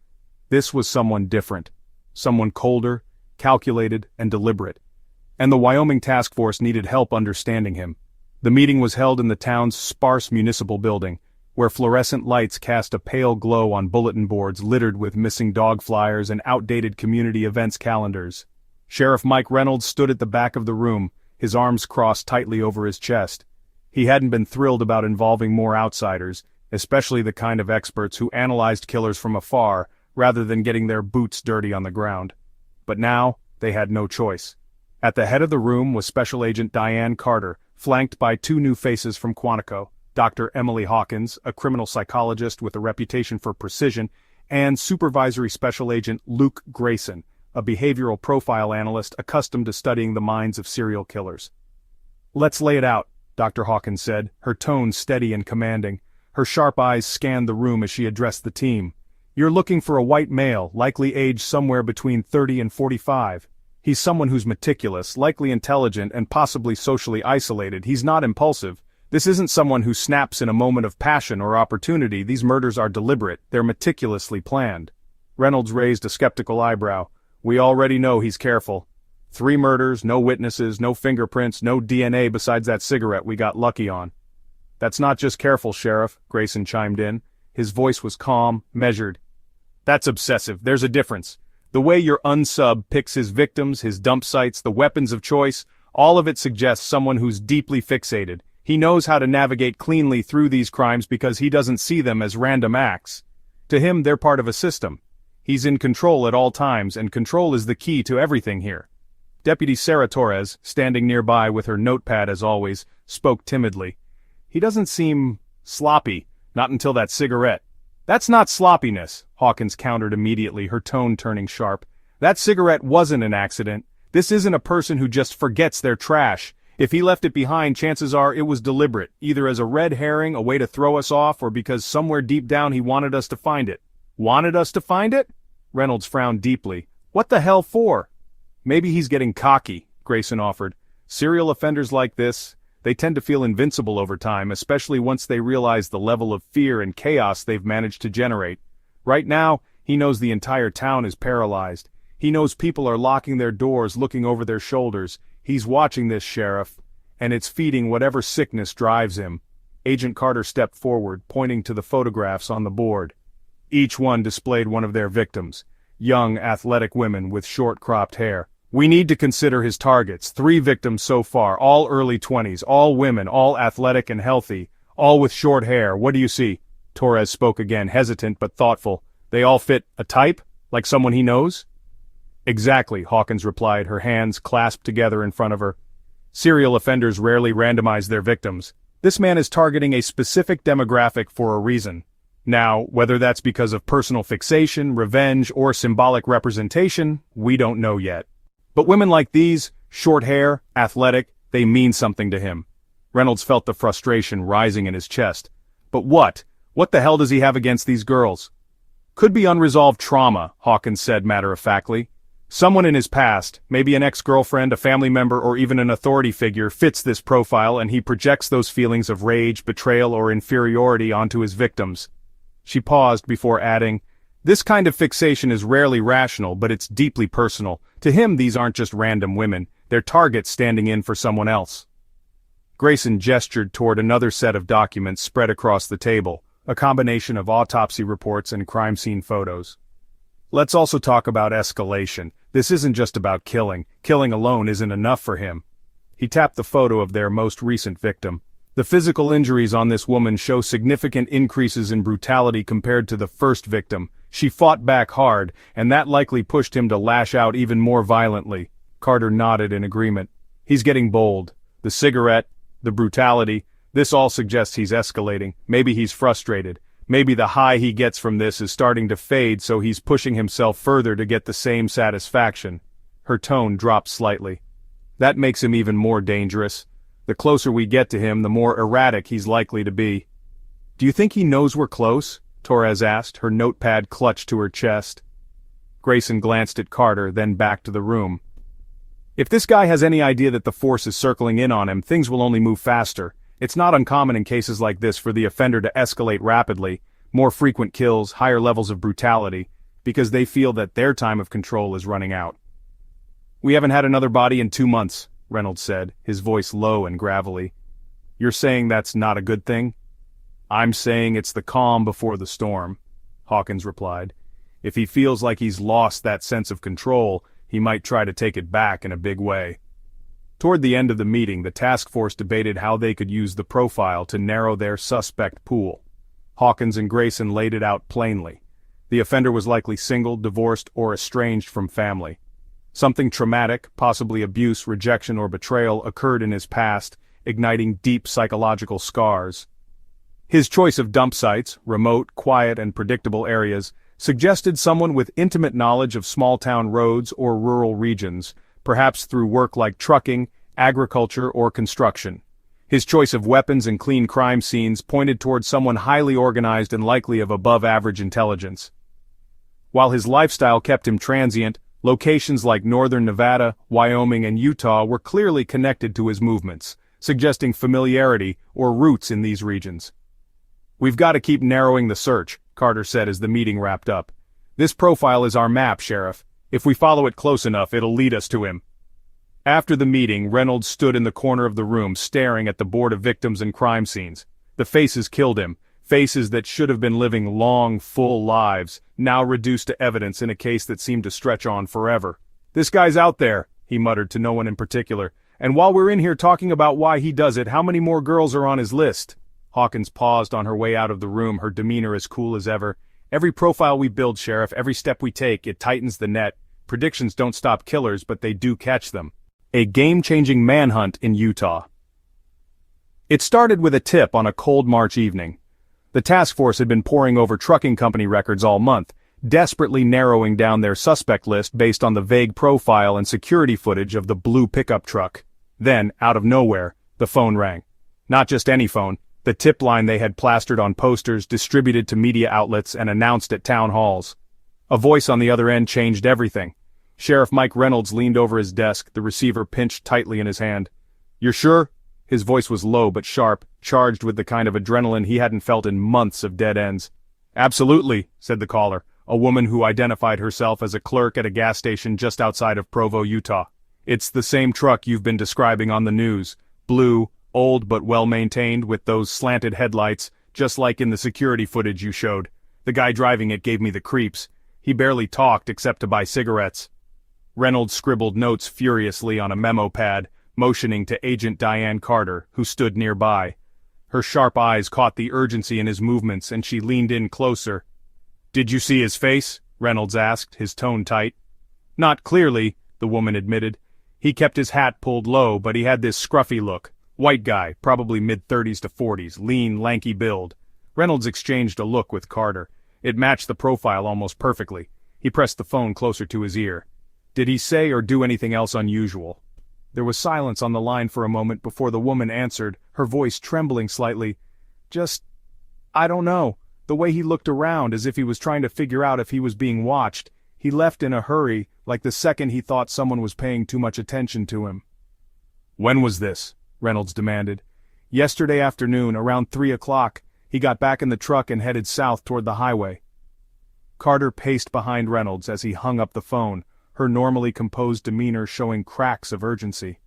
S1: This was someone different, someone colder, calculated, and deliberate. And the Wyoming Task Force needed help understanding him. The meeting was held in the town's sparse municipal building, where fluorescent lights cast a pale glow on bulletin boards littered with missing dog flyers and outdated community events calendars. Sheriff Mike Reynolds stood at the back of the room, his arms crossed tightly over his chest. He hadn't been thrilled about involving more outsiders, especially the kind of experts who analyzed killers from afar rather than getting their boots dirty on the ground. But now, they had no choice. At the head of the room was Special Agent Diane Carter, flanked by 2 new faces from Quantico, Dr. Emily Hawkins, a criminal psychologist with a reputation for precision, and Supervisory Special Agent Luke Grayson, a behavioral profile analyst accustomed to studying the minds of serial killers. "Let's lay it out," Dr. Hawkins said, her tone steady and commanding. Her sharp eyes scanned the room as she addressed the team. "You're looking for a white male, likely aged somewhere between 30 and 45. He's someone who's meticulous, likely intelligent, and possibly socially isolated. He's not impulsive. This isn't someone who snaps in a moment of passion or opportunity. These murders are deliberate. They're meticulously planned." Reynolds raised a skeptical eyebrow. "We already know he's careful." 3 murders, no witnesses, no fingerprints, no DNA besides that cigarette we got lucky on. That's not just careful, Sheriff, Grayson chimed in. His voice was calm, measured. That's obsessive, there's a difference. The way your unsub picks his victims, his dump sites, the weapons of choice, all of it suggests someone who's deeply fixated. He knows how to navigate cleanly through these crimes because he doesn't see them as random acts. To him, they're part of a system. He's in control at all times, and control is the key to everything here. Deputy Sarah Torres, standing nearby with her notepad as always, spoke timidly. He doesn't seem sloppy, not until that cigarette. That's not sloppiness, Hawkins countered immediately, her tone turning sharp. That cigarette wasn't an accident. This isn't a person who just forgets their trash. If he left it behind, chances are it was deliberate, either as a red herring, a way to throw us off, or because somewhere deep down he wanted us to find it. Wanted us to find it? Reynolds frowned deeply. What the hell for? Maybe he's getting cocky, Grayson offered. Serial offenders like this, they tend to feel invincible over time, especially once they realize the level of fear and chaos they've managed to generate. Right now, he knows the entire town is paralyzed. He knows people are locking their doors, looking over their shoulders. He's watching this, Sheriff, and it's feeding whatever sickness drives him. Agent Carter stepped forward, pointing to the photographs on the board. Each one displayed one of their victims. Young, athletic women with short cropped hair. We need to consider his targets. 3 victims so far, all early 20s, all women, all athletic and healthy, all with short hair. What do you see? Torres spoke again, hesitant but thoughtful. They all fit a type? Like someone he knows? Exactly, Hawkins replied, her hands clasped together in front of her. Serial offenders rarely randomize their victims. This man is targeting a specific demographic for a reason. Now, whether that's because of personal fixation, revenge, or symbolic representation, we don't know yet. But women like these, short hair, athletic, they mean something to him. Reynolds felt the frustration rising in his chest. But what? What the hell does he have against these girls? Could be unresolved trauma, Hawkins said matter-of-factly. Someone in his past, maybe an ex-girlfriend, a family member, or even an authority figure, fits this profile and he projects those feelings of rage, betrayal, or inferiority onto his victims. She paused before adding, this kind of fixation is rarely rational, but it's deeply personal. To him, these aren't just random women, they're targets standing in for someone else. Grayson gestured toward another set of documents spread across the table, a combination of autopsy reports and crime scene photos. Let's also talk about escalation. This isn't just about killing. Killing alone isn't enough for him. He tapped the photo of their most recent victim. The physical injuries on this woman show significant increases in brutality compared to the first victim. She fought back hard, and that likely pushed him to lash out even more violently. Carter nodded in agreement. He's getting bold. The cigarette, the brutality, this all suggests he's escalating. Maybe he's frustrated. Maybe the high he gets from this is starting to fade, so he's pushing himself further to get the same satisfaction. Her tone dropped slightly. That makes him even more dangerous. The closer we get to him, the more erratic he's likely to be. Do you think he knows we're close? Torres asked, her notepad clutched to her chest. Grayson glanced at Carter, then back to the room. If this guy has any idea that the force is circling in on him, things will only move faster. It's not uncommon in cases like this for the offender to escalate rapidly, more frequent kills, higher levels of brutality, because they feel that their time of control is running out. We haven't had another body in 2 months, Reynolds said, his voice low and gravelly. You're saying that's not a good thing? I'm saying it's the calm before the storm, Hawkins replied. If he feels like he's lost that sense of control, he might try to take it back in a big way. Toward the end of the meeting, the task force debated how they could use the profile to narrow their suspect pool. Hawkins and Grayson laid it out plainly. The offender was likely single, divorced, or estranged from family. Something traumatic, possibly abuse, rejection, or betrayal, occurred in his past, igniting deep psychological scars. His choice of dump sites, remote, quiet, and predictable areas, suggested someone with intimate knowledge of small-town roads or rural regions, perhaps through work like trucking, agriculture, or construction. His choice of weapons and clean crime scenes pointed toward someone highly organized and likely of above-average intelligence. While his lifestyle kept him transient, locations like northern Nevada, Wyoming, and Utah were clearly connected to his movements, suggesting familiarity or roots in these regions. We've got to keep narrowing the search, Carter said as the meeting wrapped up. This profile is our map, Sheriff. If we follow it close enough, it'll lead us to him. After the meeting, Reynolds stood in the corner of the room staring at the board of victims and crime scenes. The faces killed him, faces that should have been living long, full lives, now reduced to evidence in a case that seemed to stretch on forever. "This guy's out there," he muttered to no one in particular, "and while we're in here talking about why he does it, how many more girls are on his list?" Hawkins paused on her way out of the room, her demeanor as cool as ever. "Every profile we build, Sheriff, every step we take, it tightens the net. Predictions don't stop killers, but they do catch them." A game-changing manhunt in Utah. It started with a tip on a cold March evening. The task force had been poring over trucking company records all month, desperately narrowing down their suspect list based on the vague profile and security footage of the blue pickup truck. Then, out of nowhere, the phone rang. Not just any phone, the tip line they had plastered on posters, distributed to media outlets, and announced at town halls. A voice on the other end changed everything. Sheriff Mike Reynolds leaned over his desk, the receiver pinched tightly in his hand. "You're sure?" His voice was low but sharp, charged with the kind of adrenaline he hadn't felt in months of dead ends. "Absolutely," said the caller, a woman who identified herself as a clerk at a gas station just outside of Provo, Utah. "It's the same truck you've been describing on the news. Blue, old but well-maintained, with those slanted headlights, just like in the security footage you showed. The guy driving it gave me the creeps. He barely talked except to buy cigarettes." Reynolds scribbled notes furiously on a memo pad, motioning to Agent Diane Carter, who stood nearby. Her sharp eyes caught the urgency in his movements, and she leaned in closer. "Did you see his face?" Reynolds asked, his tone tight. "Not clearly," the woman admitted. "He kept his hat pulled low, but he had this scruffy look. White guy, probably mid-30s to 40s, lean, lanky build." Reynolds exchanged a look with Carter. It matched the profile almost perfectly. He pressed the phone closer to his ear. "Did he say or do anything else unusual?" There was silence on the line for a moment before the woman answered, her voice trembling slightly. I don't know. The way he looked around, as if he was trying to figure out if he was being watched. He left in a hurry, like the second he thought someone was paying too much attention to him." "When was this?" Reynolds demanded. "Yesterday afternoon, around 3 o'clock. He got back in the truck and headed south toward the highway." Carter paced behind Reynolds as he hung up the phone, her normally composed demeanor showing cracks of urgency.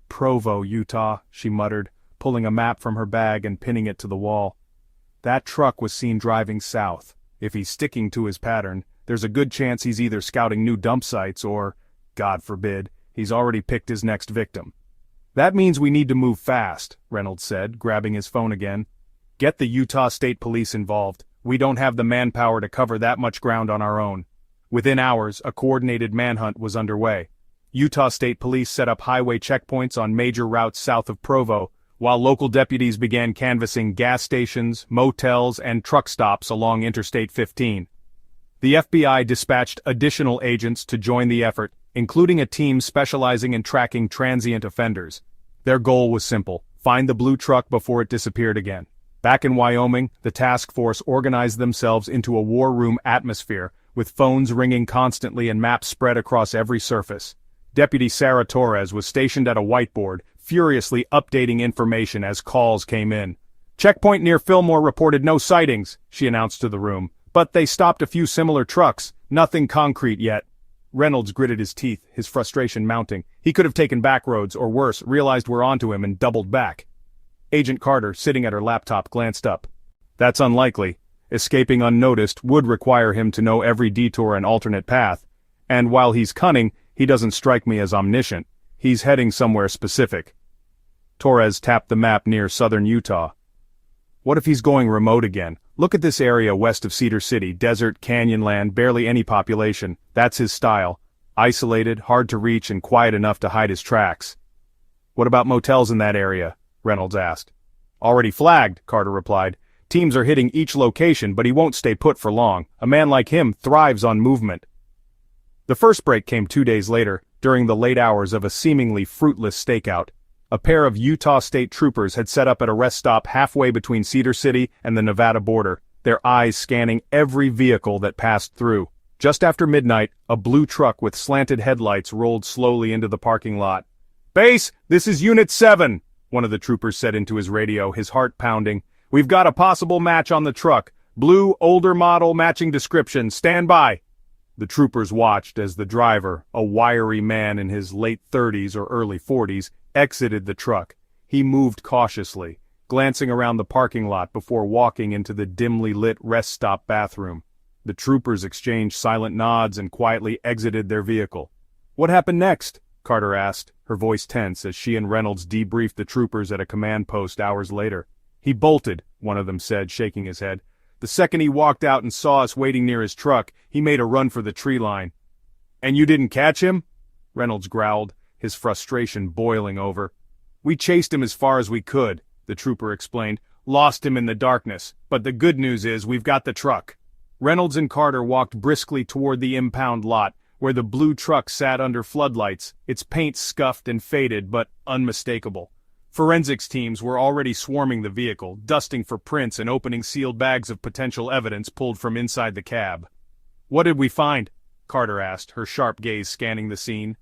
S1: "Provo, Utah," she muttered, pulling a map from her bag and pinning it to the wall. "That truck was seen driving south. If he's sticking to his pattern, there's a good chance he's either scouting new dump sites or, God forbid, he's already picked his next victim." "That means we need to move fast," Reynolds said, grabbing his phone again. "Get the Utah State Police involved. We don't have the manpower to cover that much ground on our own." Within hours, a coordinated manhunt was underway. Utah State Police set up highway checkpoints on major routes south of Provo, while local deputies began canvassing gas stations, motels, and truck stops along Interstate 15. The FBI dispatched additional agents to join the effort, including a team specializing in tracking transient offenders. Their goal was simple: find the blue truck before it disappeared again. Back in Wyoming, the task force organized themselves into a war room atmosphere, with phones ringing constantly and maps spread across every surface. Deputy Sarah Torres was stationed at a whiteboard, furiously updating information as calls came in. "Checkpoint near Fillmore reported no sightings," she announced to the room, "but they stopped a few similar trucks. Nothing concrete yet." Reynolds gritted his teeth, his frustration mounting. He could have taken back roads, or worse, realized we're onto him and doubled back. Agent Carter, sitting at her laptop, glanced up. "That's unlikely. Escaping unnoticed would require him to know every detour and alternate path, and while he's cunning, he doesn't strike me as omniscient. He's heading somewhere specific." Torres tapped the map near southern Utah. "What if he's going remote again? Look at this area west of Cedar City, desert, canyon land, barely any population. That's his style. Isolated, hard to reach, and quiet enough to hide his tracks." "What about motels in that area?" Reynolds asked. "Already flagged," Carter replied. "Teams are hitting each location, but he won't stay put for long. A man like him thrives on movement." The first break came 2 days later, during the late hours of a seemingly fruitless stakeout. A pair of Utah State troopers had set up at a rest stop halfway between Cedar City and the Nevada border, their eyes scanning every vehicle that passed through. Just after midnight, a blue truck with slanted headlights rolled slowly into the parking lot. "Base, this is Unit 7, one of the troopers said into his radio, his heart pounding. "We've got a possible match on the truck. Blue, older model, matching description. Stand by." The troopers watched as the driver, a wiry man in his late 30s or early 40s, exited the truck. He moved cautiously, glancing around the parking lot before walking into the dimly lit rest stop bathroom. The troopers exchanged silent nods and quietly exited their vehicle. "What happened next?" Carter asked, her voice tense as she and Reynolds debriefed the troopers at a command post hours later. "He bolted," one of them said, shaking his head. "The second he walked out and saw us waiting near his truck, he made a run for the tree line." "And you didn't catch him?" Reynolds growled, his frustration boiling over. "We chased him as far as we could," the trooper explained. "Lost him in the darkness, but the good news is we've got the truck." Reynolds and Carter walked briskly toward the impound lot, where the blue truck sat under floodlights, its paint scuffed and faded but unmistakable. Forensics teams were already swarming the vehicle, dusting for prints and opening sealed bags of potential evidence pulled from inside the cab. "What did we find?" Carter asked, her sharp gaze scanning the scene.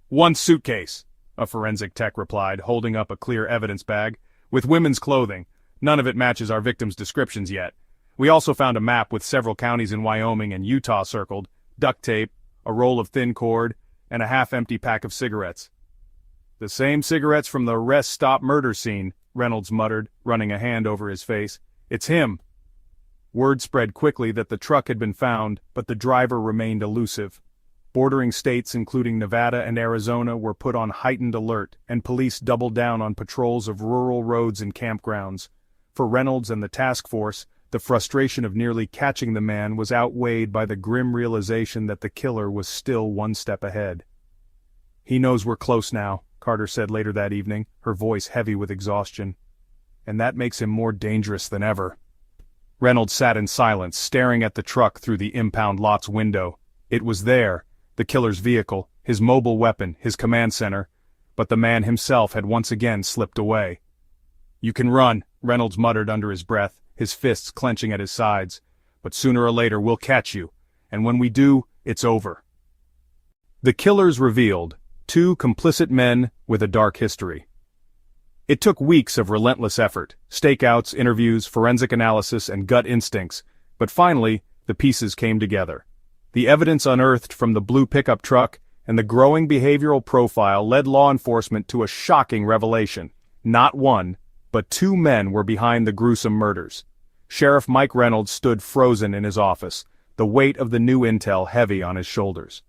S1: "One suitcase," a forensic tech replied, holding up a clear evidence bag, "with women's clothing. None of it matches our victims' descriptions yet. We also found a map with several counties in Wyoming and Utah circled, duct tape, a roll of thin cord, and a half-empty pack of cigarettes." "The same cigarettes from the rest stop murder scene," Reynolds muttered, running a hand over his face. "It's him." Word spread quickly that the truck had been found, but the driver remained elusive. Bordering states including Nevada and Arizona were put on heightened alert, and police doubled down on patrols of rural roads and campgrounds. For Reynolds and the task force, the frustration of nearly catching the man was outweighed by the grim realization that the killer was still one step ahead. "He knows we're close now," Carter said later that evening, her voice heavy with exhaustion. "And that makes him more dangerous than ever." Reynolds sat in silence, staring at the truck through the impound lot's window. It was there, the killer's vehicle, his mobile weapon, his command center, but the man himself had once again slipped away. "You can run," Reynolds muttered under his breath, his fists clenching at his sides. "But sooner or later we'll catch you, and when we do, it's over." The killers revealed, two complicit men with a dark history. It took weeks of relentless effort, stakeouts, interviews, forensic analysis, and gut instincts, but finally, the pieces came together. The evidence unearthed from the blue pickup truck and the growing behavioral profile led law enforcement to a shocking revelation. Not one, but two men were behind the gruesome murders. Sheriff Mike Reynolds stood frozen in his office, the weight of the new intel heavy on his shoulders.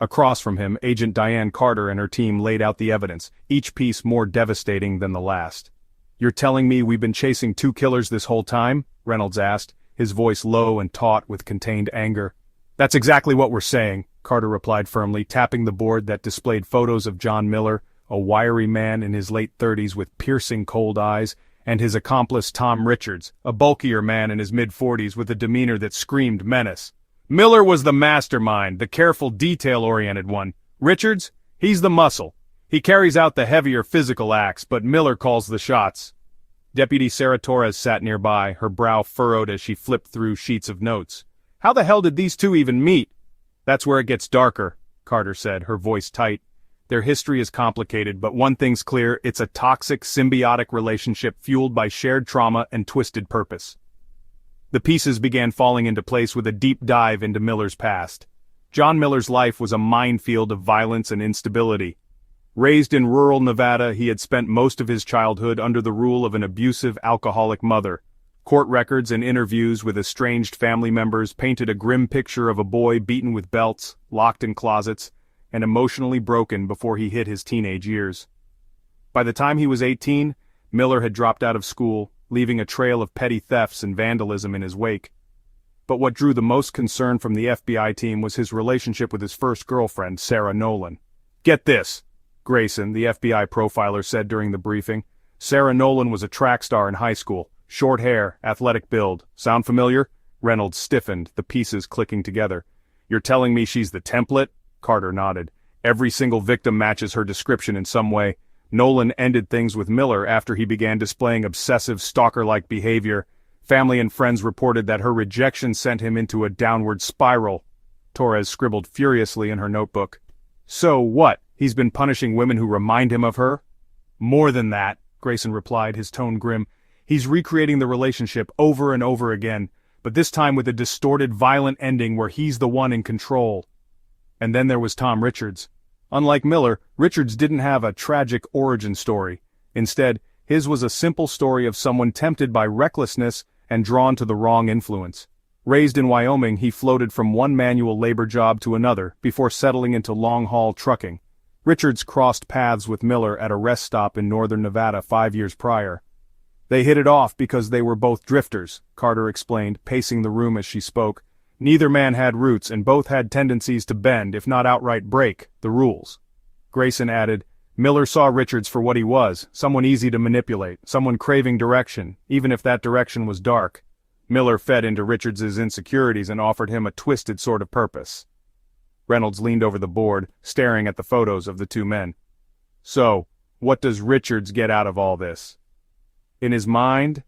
S1: Across from him, Agent Diane Carter and her team laid out the evidence, each piece more devastating than the last. "You're telling me we've been chasing two killers this whole time?" Reynolds asked, his voice low and taut with contained anger. "That's exactly what we're saying," Carter replied firmly, tapping the board that displayed photos of John Miller, a wiry man in his late 30s with piercing cold eyes, and his accomplice Tom Richards, a bulkier man in his mid-40s with a demeanor that screamed menace. "Miller was the mastermind, the careful, detail-oriented one. Richards, he's the muscle. He carries out the heavier physical acts, but Miller calls the shots." Deputy Sarah Torres sat nearby, her brow furrowed as she flipped through sheets of notes. "How the hell did these two even meet?" "That's where it gets darker," Carter said, her voice tight. "Their history is complicated, but one thing's clear, it's a toxic, symbiotic relationship fueled by shared trauma and twisted purpose." The pieces began falling into place with a deep dive into Miller's past. John Miller's life was a minefield of violence and instability. Raised in rural Nevada, he had spent most of his childhood under the rule of an abusive, alcoholic mother. Court records and interviews with estranged family members painted a grim picture of a boy beaten with belts, locked in closets, and emotionally broken before he hit his teenage years. By the time he was 18, Miller had dropped out of school, leaving a trail of petty thefts and vandalism in his wake. But what drew the most concern from the FBI team was his relationship with his first girlfriend, Sarah Nolan. "Get this," Grayson, the FBI profiler, said during the briefing. "Sarah Nolan was a track star in high school. Short hair, athletic build. Sound familiar?" Reynolds stiffened, the pieces clicking together. "You're telling me she's the template?" Carter nodded. "Every single victim matches her description in some way. Nolan ended things with Miller after he began displaying obsessive stalker-like behavior. Family and friends reported that her rejection sent him into a downward spiral." Torres scribbled furiously in her notebook. "So what? He's been punishing women who remind him of her?" "More than that," Grayson replied, his tone grim. "He's recreating the relationship over and over again, but this time with a distorted, violent ending where he's the one in control." And then there was Tom Richards. Unlike Miller, Richards didn't have a tragic origin story. Instead, his was a simple story of someone tempted by recklessness and drawn to the wrong influence. Raised in Wyoming, he floated from one manual labor job to another before settling into long-haul trucking. Richards crossed paths with Miller at a rest stop in northern Nevada 5 years prior. They hit it off because they were both drifters, Carter explained, pacing the room as she spoke. Neither man had roots and both had tendencies to bend, if not outright break, the rules. Grayson added, Miller saw Richards for what he was, someone easy to manipulate, someone craving direction, even if that direction was dark. Miller fed into Richards's insecurities and offered him a twisted sort of purpose. Reynolds leaned over the board, staring at the photos of the two men. So, what does Richards get out of all this? In his mind,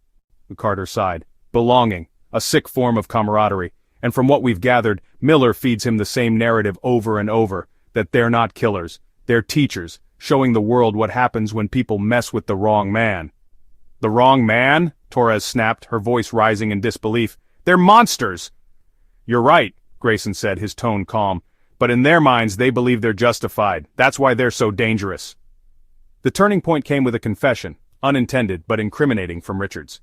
S1: Carter sighed, belonging, a sick form of camaraderie, and from what we've gathered, Miller feeds him the same narrative over and over, that they're not killers, they're teachers, showing the world what happens when people mess with the wrong man. The wrong man? Torres snapped, her voice rising in disbelief. They're monsters! You're right, Grayson said, his tone calm. But in their minds they believe they're justified. That's why they're so dangerous. The turning point came with a confession, unintended but incriminating from Richards.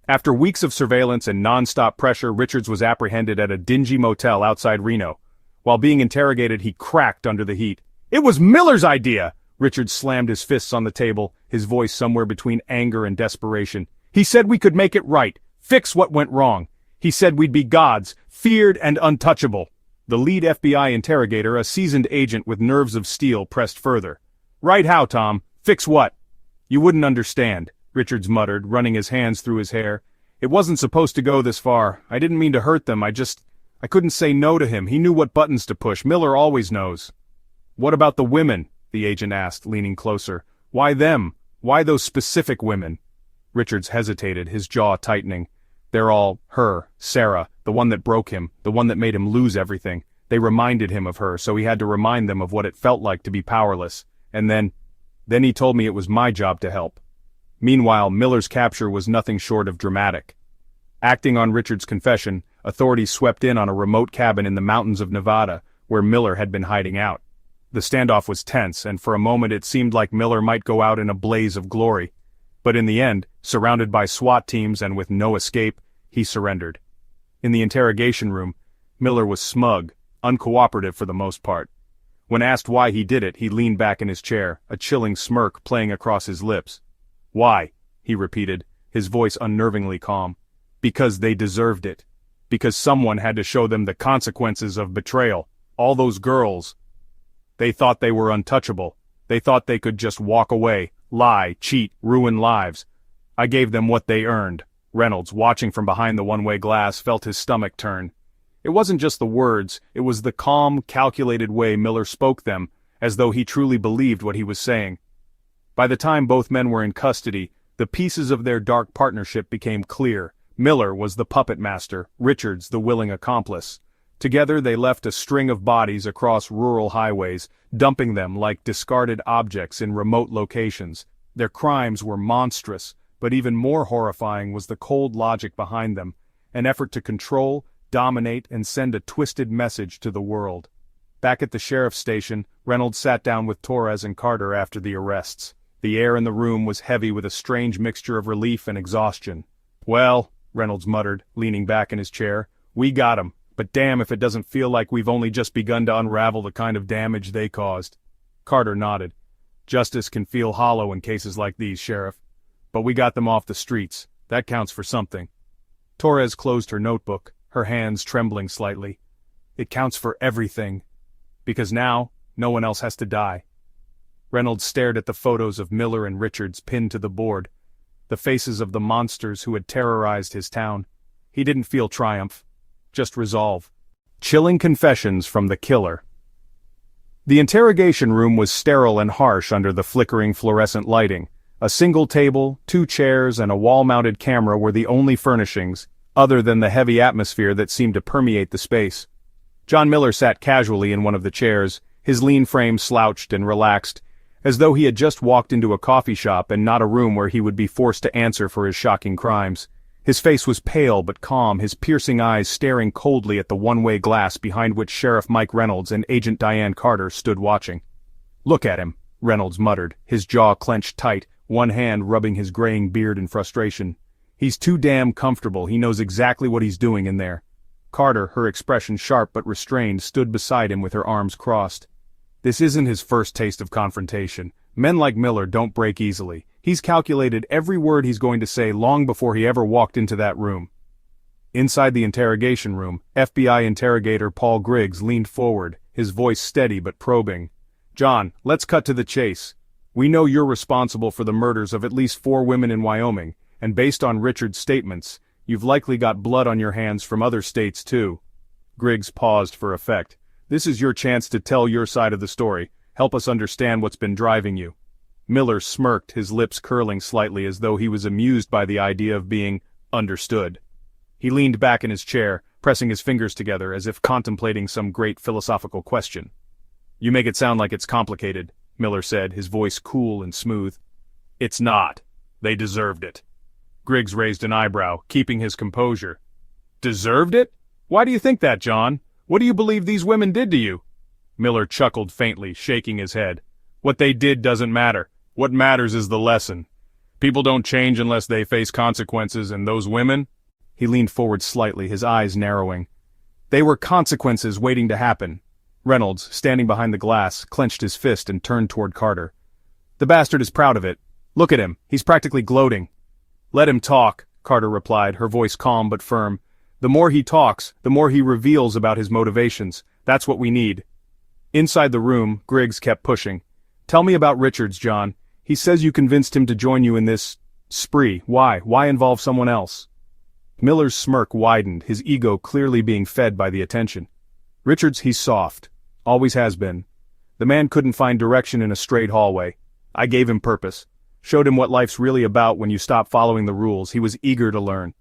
S1: After weeks of surveillance and non-stop pressure, Richards was apprehended at a dingy motel outside Reno. While being interrogated, he cracked under the heat. It was Miller's idea! Richards slammed his fists on the table, his voice somewhere between anger and desperation. He said we could make it right, fix what went wrong. He said we'd be gods, feared and untouchable. The lead FBI interrogator, a seasoned agent with nerves of steel, pressed further. Right how, Tom? Fix what? You wouldn't understand, Richards muttered, running his hands through his hair. It wasn't supposed to go this far. I didn't mean to hurt them, I couldn't say no to him. He knew what buttons to push. Miller always knows. What about the women? The agent asked, leaning closer. Why them? Why those specific women? Richards hesitated, his jaw tightening. They're all her, Sarah, the one that broke him, the one that made him lose everything. They reminded him of her, so he had to remind them of what it felt like to be powerless. And then he told me it was my job to help. Meanwhile, Miller's capture was nothing short of dramatic. Acting on Richards' confession, authorities swept in on a remote cabin in the mountains of Nevada, where Miller had been hiding out. The standoff was tense, and for a moment it seemed like Miller might go out in a blaze of glory. But in the end, surrounded by SWAT teams and with no escape, he surrendered. In the interrogation room, Miller was smug, uncooperative for the most part. When asked why he did it, he leaned back in his chair, a chilling smirk playing across his lips. Why? He repeated, his voice unnervingly calm. Because they deserved it. Because someone had to show them the consequences of betrayal. All those girls. They thought they were untouchable. They thought they could just walk away, lie, cheat, ruin lives. I gave them what they earned. Reynolds, watching from behind the one-way glass, felt his stomach turn. It wasn't just the words, it was the calm, calculated way Miller spoke them, as though he truly believed what he was saying. By the time both men were in custody, the pieces of their dark partnership became clear. Miller was the puppet master, Richards the willing accomplice. Together they left a string of bodies across rural highways, dumping them like discarded objects in remote locations. Their crimes were monstrous, but even more horrifying was the cold logic behind them, an effort to control, dominate, and send a twisted message to the world. Back at the sheriff's station, Reynolds sat down with Torres and Carter after the arrests. The air in the room was heavy with a strange mixture of relief and exhaustion. Well, Reynolds muttered, leaning back in his chair, we got 'em, but damn if it doesn't feel like we've only just begun to unravel the kind of damage they caused. Carter nodded. Justice can feel hollow in cases like these, Sheriff. But we got them off the streets. That counts for something. Torres closed her notebook, her hands trembling slightly. It counts for everything. Because now, no one else has to die. Reynolds stared at the photos of Miller and Richards pinned to the board, the faces of the monsters who had terrorized his town. He didn't feel triumph, just resolve. Chilling confessions from the killer. The interrogation room was sterile and harsh under the flickering fluorescent lighting. A single table, 2 chairs, and a wall-mounted camera were the only furnishings, other than the heavy atmosphere that seemed to permeate the space. John Miller sat casually in one of the chairs, his lean frame slouched and relaxed, as though he had just walked into a coffee shop and not a room where he would be forced to answer for his shocking crimes. His face was pale but calm, his piercing eyes staring coldly at the one-way glass behind which Sheriff Mike Reynolds and Agent Diane Carter stood watching. "Look at him," Reynolds muttered, his jaw clenched tight, one hand rubbing his graying beard in frustration. "He's too damn comfortable, he knows exactly what he's doing in there." Carter, her expression sharp but restrained, stood beside him with her arms crossed. "This isn't his first taste of confrontation. Men like Miller don't break easily. He's calculated every word he's going to say long before he ever walked into that room." Inside the interrogation room, FBI interrogator Paul Griggs leaned forward, his voice steady but probing. "John, let's cut to the chase. We know you're responsible for the murders of at least 4 women in Wyoming, and based on Richard's statements, you've likely got blood on your hands from other states too." Griggs paused for effect. "This is your chance to tell your side of the story. Help us understand what's been driving you." Miller smirked, his lips curling slightly as though he was amused by the idea of being understood. He leaned back in his chair, pressing his fingers together as if contemplating some great philosophical question. "You make it sound like it's complicated," Miller said, his voice cool and smooth. "It's not. They deserved it." Griggs raised an eyebrow, keeping his composure. "Deserved it? Why do you think that, John? What do you believe these women did to you?" Miller chuckled faintly, shaking his head. "What they did doesn't matter. What matters is the lesson. People don't change unless they face consequences, and those women—" He leaned forward slightly, his eyes narrowing. "They were consequences waiting to happen." Reynolds, standing behind the glass, clenched his fist and turned toward Carter. "The bastard is proud of it. Look at him, he's practically gloating." "Let him talk," Carter replied, her voice calm but firm. "The more he talks, the more he reveals about his motivations. That's what we need." Inside the room, Griggs kept pushing. "Tell me about Richards, John. He says you convinced him to join you in this spree. Why? Why involve someone else?" Miller's smirk widened, his ego clearly being fed by the attention. "Richards, he's soft. Always has been. The man couldn't find direction in a straight hallway. I gave him purpose. Showed him what life's really about when you stop following the rules. He was eager to learn."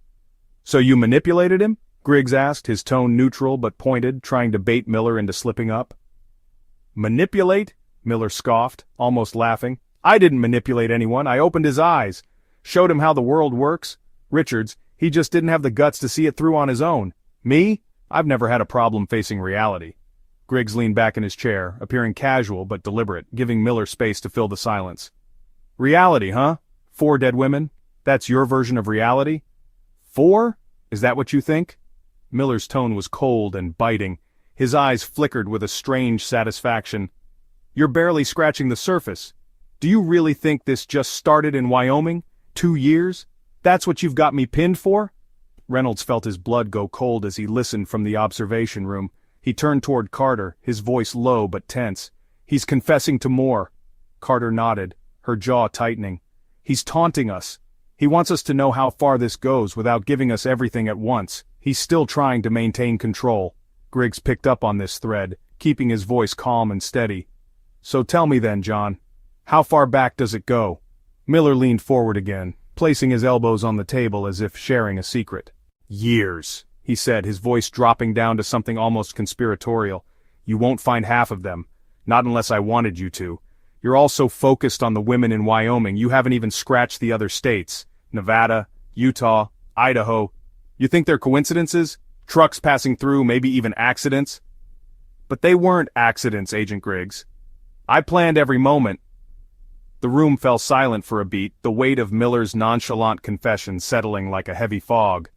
S1: "So you manipulated him?" Griggs asked, his tone neutral but pointed, trying to bait Miller into slipping up. "Manipulate?" Miller scoffed, almost laughing. "I didn't manipulate anyone. I opened his eyes. Showed him how the world works. Richards, he just didn't have the guts to see it through on his own. Me? I've never had a problem facing reality." Griggs leaned back in his chair, appearing casual but deliberate, giving Miller space to fill the silence. "Reality, huh? 4 dead women? That's your version of reality? 4? Is that what you think?" Miller's tone was cold and biting. His eyes flickered with a strange satisfaction. "You're barely scratching the surface. Do you really think this just started in Wyoming? 2 years? That's what you've got me pinned for?" Reynolds felt his blood go cold as he listened from the observation room. He turned toward Carter, his voice low but tense. "He's confessing to more." Carter nodded, her jaw tightening. "He's taunting us. He wants us to know how far this goes without giving us everything at once. He's still trying to maintain control." Griggs picked up on this thread, keeping his voice calm and steady. "So tell me then, John, how far back does it go?" Miller leaned forward again, placing his elbows on the table as if sharing a secret. "Years," he said, his voice dropping down to something almost conspiratorial. "You won't find half of them. Not unless I wanted you to. You're all so focused on the women in Wyoming, you haven't even scratched the other states. Nevada, Utah, Idaho. You think they're coincidences? Trucks passing through, maybe even accidents?" "But they weren't accidents, Agent Griggs. I planned every moment." The room fell silent for a beat, the weight of Miller's nonchalant confession settling like a heavy fog.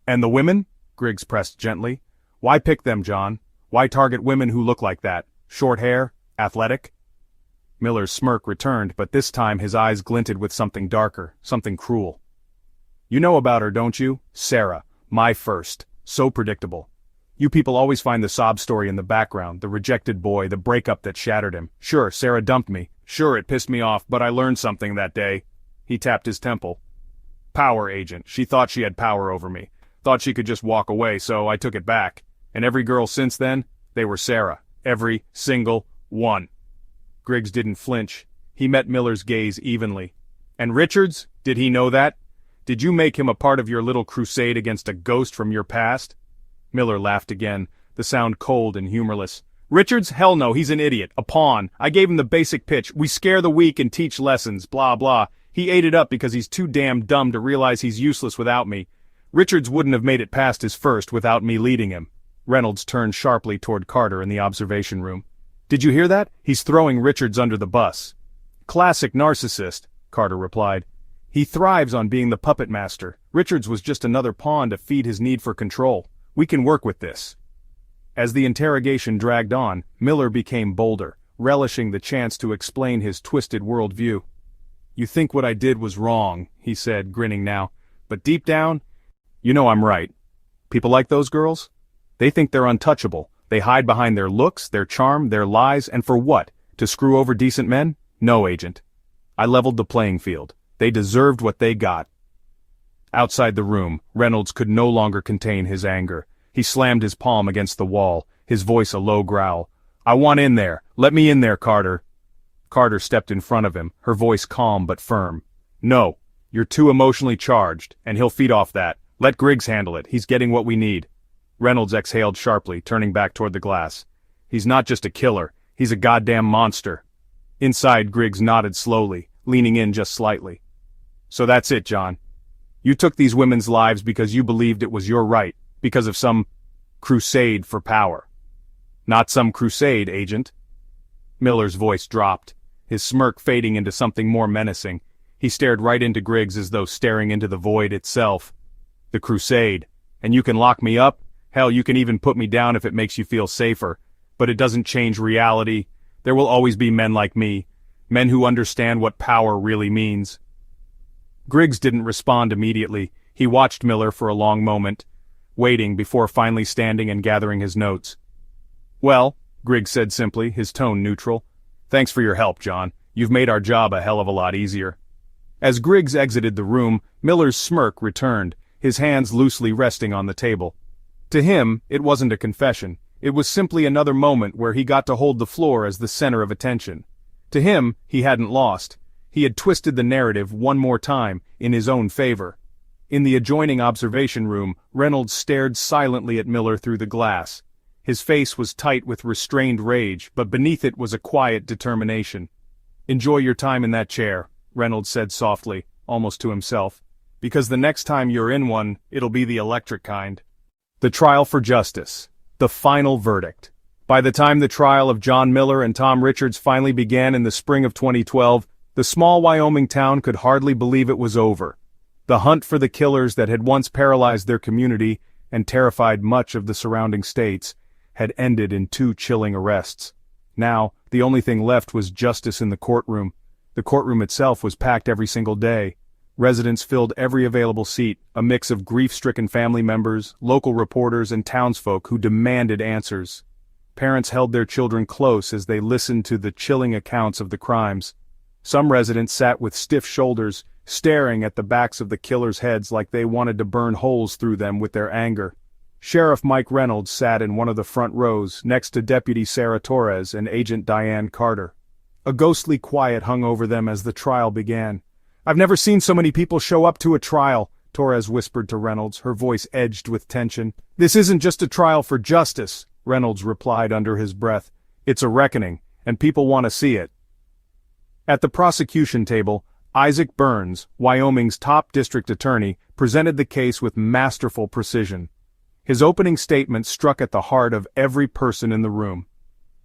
S1: "And the women?" Griggs pressed gently. "Why pick them, John? Why target women who look like that? Short hair? Athletic?" Miller's smirk returned, but this time his eyes glinted with something darker, something cruel. "You know about her, don't you? Sarah. My first. So predictable. You people always find the sob story in the background, the rejected boy, the breakup that shattered him. Sure, Sarah dumped me. Sure, it pissed me off, but I learned something that day." He tapped his temple. "Power, Agent. She thought she had power over me. Thought she could just walk away, so I took it back. And every girl since then, they were Sarah. Every single one." Griggs didn't flinch. He met Miller's gaze evenly. "And Richards? Did he know that? Did you make him a part of your little crusade against a ghost from your past?" Miller laughed again, the sound cold and humorless. "Richards? Hell no, he's an idiot, a pawn. I gave him the basic pitch. We scare the weak and teach lessons, blah blah. He ate it up because he's too damn dumb to realize he's useless without me. Richards wouldn't have made it past his first without me leading him. Reynolds turned sharply toward Carter in the observation room. Did you hear that? He's throwing Richards under the bus. Classic narcissist, Carter replied. He thrives on being the puppet master. Richards was just another pawn to feed his need for control. We can work with this. As the interrogation dragged on, Miller became bolder, relishing the chance to explain his twisted worldview. You think what I did was wrong, he said, grinning now. But deep down, you know I'm right. People like those girls? They think they're untouchable. They hide behind their looks, their charm, their lies, and for what? To screw over decent men? No, Agent. I leveled the playing field. They deserved what they got. Outside the room, Reynolds could no longer contain his anger. He slammed his palm against the wall, his voice a low growl. I want in there. Let me in there, Carter. Carter stepped in front of him, her voice calm but firm. No, you're too emotionally charged, and he'll feed off that. Let Griggs handle it. He's getting what we need. Reynolds exhaled sharply, turning back toward the glass. He's not just a killer. He's a goddamn monster. Inside, Griggs nodded slowly, leaning in just slightly. So that's it, John. You took these women's lives because you believed it was your right, because of some crusade for power. Not some crusade, Agent. Miller's voice dropped, his smirk fading into something more menacing. He stared right into Griggs as though staring into the void itself. The crusade. And you can lock me up? Hell, you can even put me down if it makes you feel safer. But it doesn't change reality. There will always be men like me. Men who understand what power really means. Griggs didn't respond immediately. He watched Miller for a long moment, waiting before finally standing and gathering his notes. Well, Griggs said simply, his tone neutral. Thanks for your help, John. You've made our job a hell of a lot easier. As Griggs exited the room, Miller's smirk returned, his hands loosely resting on the table. To him, it wasn't a confession. It was simply another moment where he got to hold the floor as the center of attention. To him, he hadn't lost. He had twisted the narrative one more time, in his own favor. In the adjoining observation room, Reynolds stared silently at Miller through the glass. His face was tight with restrained rage, but beneath it was a quiet determination. Enjoy your time in that chair, Reynolds said softly, almost to himself. Because the next time you're in one, it'll be the electric kind. The trial for justice. The final verdict. By the time the trial of John Miller and Tom Richards finally began in the spring of 2012, the small Wyoming town could hardly believe it was over. The hunt for the killers that had once paralyzed their community and terrified much of the surrounding states had ended in 2 chilling arrests. Now, the only thing left was justice in the courtroom. The courtroom itself was packed every single day. Residents filled every available seat, a mix of grief-stricken family members, local reporters, and townsfolk who demanded answers. Parents held their children close as they listened to the chilling accounts of the crimes. Some residents sat with stiff shoulders, staring at the backs of the killers' heads like they wanted to burn holes through them with their anger. Sheriff Mike Reynolds sat in one of the front rows, next to Deputy Sarah Torres and Agent Diane Carter. A ghostly quiet hung over them as the trial began. I've never seen so many people show up to a trial, Torres whispered to Reynolds, her voice edged with tension. This isn't just a trial for justice, Reynolds replied under his breath. It's a reckoning, and people want to see it. At the prosecution table, Isaac Burns, Wyoming's top district attorney, presented the case with masterful precision. His opening statement struck at the heart of every person in the room.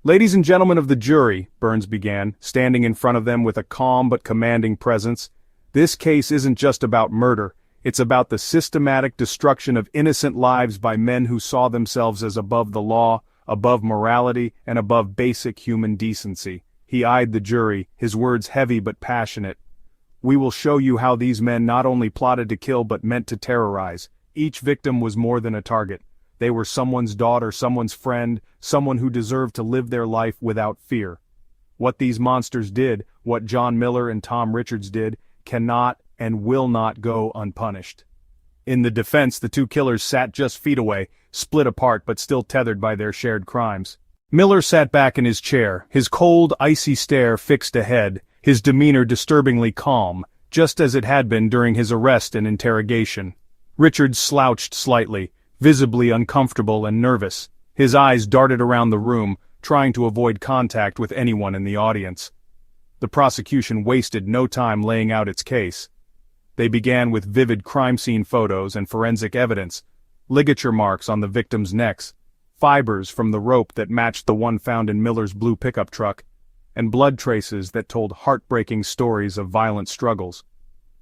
S1: Ladies and gentlemen of the jury, Burns began, standing in front of them with a calm but commanding presence, this case isn't just about murder, it's about the systematic destruction of innocent lives by men who saw themselves as above the law, above morality, and above basic human decency. He eyed the jury, his words heavy but passionate. We will show you how these men not only plotted to kill but meant to terrorize. Each victim was more than a target. They were someone's daughter, someone's friend, someone who deserved to live their life without fear. What these monsters did, what John Miller and Tom Richards did, cannot and will not go unpunished. In the defense, the 2 killers sat just feet away, split apart but still tethered by their shared crimes. Miller sat back in his chair, his cold, icy stare fixed ahead, his demeanor disturbingly calm, just as it had been during his arrest and interrogation. Richards slouched slightly, visibly uncomfortable and nervous. His eyes darted around the room, trying to avoid contact with anyone in the audience. The prosecution wasted no time laying out its case. They began with vivid crime scene photos and forensic evidence, ligature marks on the victims' necks, fibers from the rope that matched the one found in Miller's blue pickup truck, and blood traces that told heartbreaking stories of violent struggles.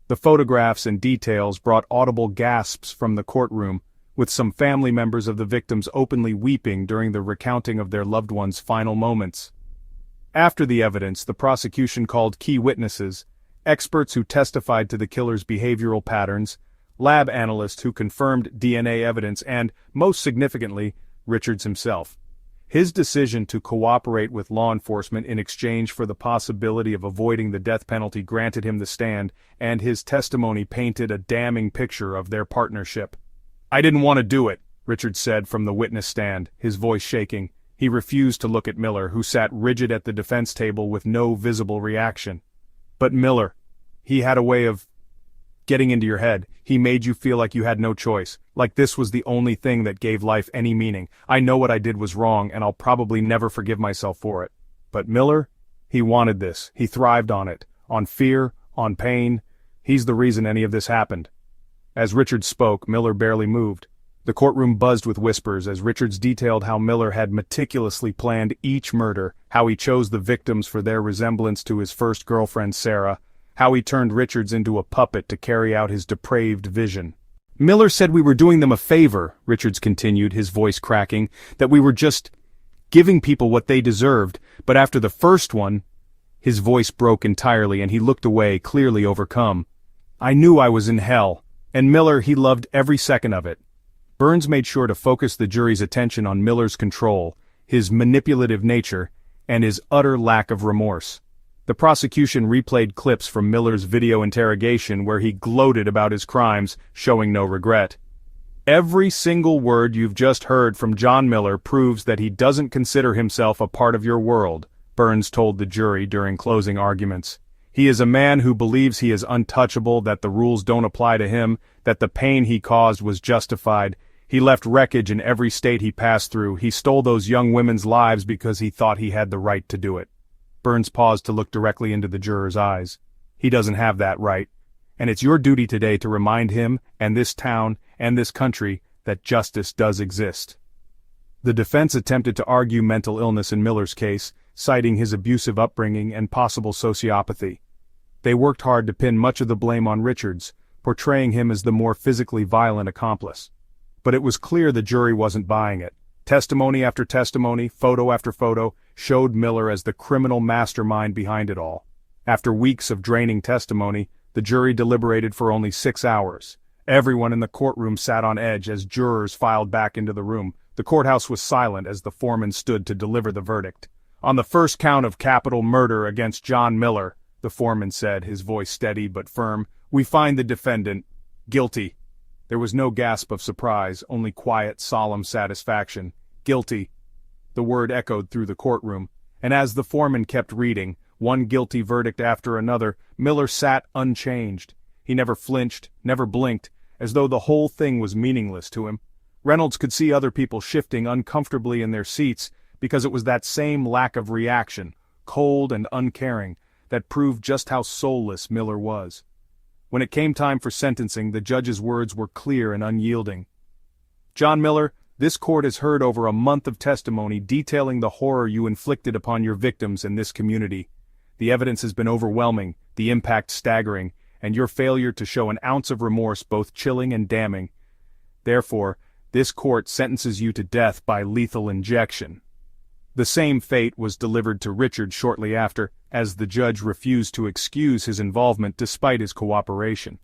S1: The photographs and details brought audible gasps from the courtroom, with some family members of the victims openly weeping during the recounting of their loved ones' final moments. After the evidence, the prosecution called key witnesses, experts who testified to the killer's behavioral patterns, lab analysts who confirmed DNA evidence, and, most significantly, Richards himself. His decision to cooperate with law enforcement in exchange for the possibility of avoiding the death penalty granted him the stand, and his testimony painted a damning picture of their partnership. "I didn't want to do it," Richards said from the witness stand, his voice shaking. He refused to look at Miller, who sat rigid at the defense table with no visible reaction. "But Miller, he had a way of getting into your head. He made you feel like you had no choice, like this was the only thing that gave life any meaning. I know what I did was wrong, and I'll probably never forgive myself for it. But Miller, he wanted this. He thrived on it, on fear, on pain. He's the reason any of this happened." As Richards spoke, Miller barely moved. The courtroom buzzed with whispers as Richards detailed how Miller had meticulously planned each murder, how he chose the victims for their resemblance to his first girlfriend Sarah, how he turned Richards into a puppet to carry out his depraved vision. "Miller said we were doing them a favor," Richards continued, his voice cracking, "that we were just giving people what they deserved, but after the first one—" His voice broke entirely and he looked away, clearly overcome. "I knew I was in hell, and Miller, he loved every second of it." Burns made sure to focus the jury's attention on Miller's control, his manipulative nature, and his utter lack of remorse. The prosecution replayed clips from Miller's video interrogation where he gloated about his crimes, showing no regret. "Every single word you've just heard from John Miller proves that he doesn't consider himself a part of your world," Burns told the jury during closing arguments. "He is a man who believes he is untouchable, that the rules don't apply to him, that the pain he caused was justified. He left wreckage in every state he passed through. He stole those young women's lives because he thought he had the right to do it." Burns paused to look directly into the juror's eyes. "He doesn't have that right. And it's your duty today to remind him, and this town, and this country, that justice does exist." The defense attempted to argue mental illness in Miller's case, citing his abusive upbringing and possible sociopathy. They worked hard to pin much of the blame on Richards, portraying him as the more physically violent accomplice. But it was clear the jury wasn't buying it. Testimony after testimony, photo after photo, showed Miller as the criminal mastermind behind it all. After weeks of draining testimony, the jury deliberated for only 6 hours. Everyone in the courtroom sat on edge as jurors filed back into the room. The courthouse was silent as the foreman stood to deliver the verdict. "On the first count of capital murder against John Miller," the foreman said, his voice steady but firm, "we find the defendant guilty." There was no gasp of surprise, only quiet, solemn satisfaction. "Guilty." The word echoed through the courtroom, and as the foreman kept reading, one guilty verdict after another, Miller sat unchanged. He never flinched, never blinked, as though the whole thing was meaningless to him. Reynolds could see other people shifting uncomfortably in their seats, because it was that same lack of reaction, cold and uncaring, that proved just how soulless Miller was. When it came time for sentencing, the judge's words were clear and unyielding. "John Miller, this court has heard over a month of testimony detailing the horror you inflicted upon your victims in this community. The evidence has been overwhelming, the impact staggering, and your failure to show an ounce of remorse both chilling and damning. Therefore, this court sentences you to death by lethal injection." The same fate was delivered to Richard shortly after, as the judge refused to excuse his involvement despite his cooperation.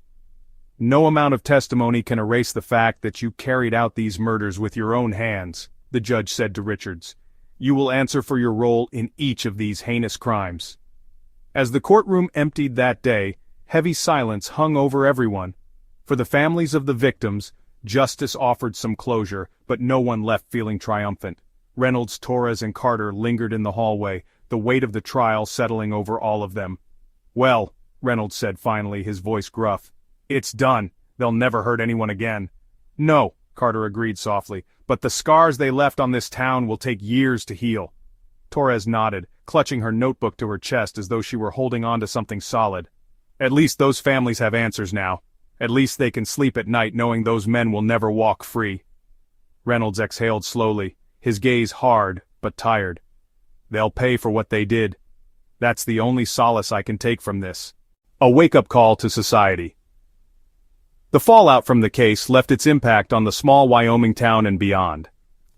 S1: "No amount of testimony can erase the fact that you carried out these murders with your own hands," the judge said to Richards. "You will answer for your role in each of these heinous crimes." As the courtroom emptied that day, heavy silence hung over everyone. For the families of the victims, justice offered some closure, but no one left feeling triumphant. Reynolds, Torres, and Carter lingered in the hallway, the weight of the trial settling over all of them. "Well," Reynolds said finally, his voice gruff, "it's done. They'll never hurt anyone again." "No," Carter agreed softly, "but the scars they left on this town will take years to heal." Torres nodded, clutching her notebook to her chest as though she were holding on to something solid. At least those families have answers now. At least they can sleep at night knowing those men will never walk free. Reynolds exhaled slowly, his gaze hard, but tired. They'll pay for what they did. That's the only solace I can take from this. A wake-up call to society. The fallout from the case left its impact on the small Wyoming town and beyond.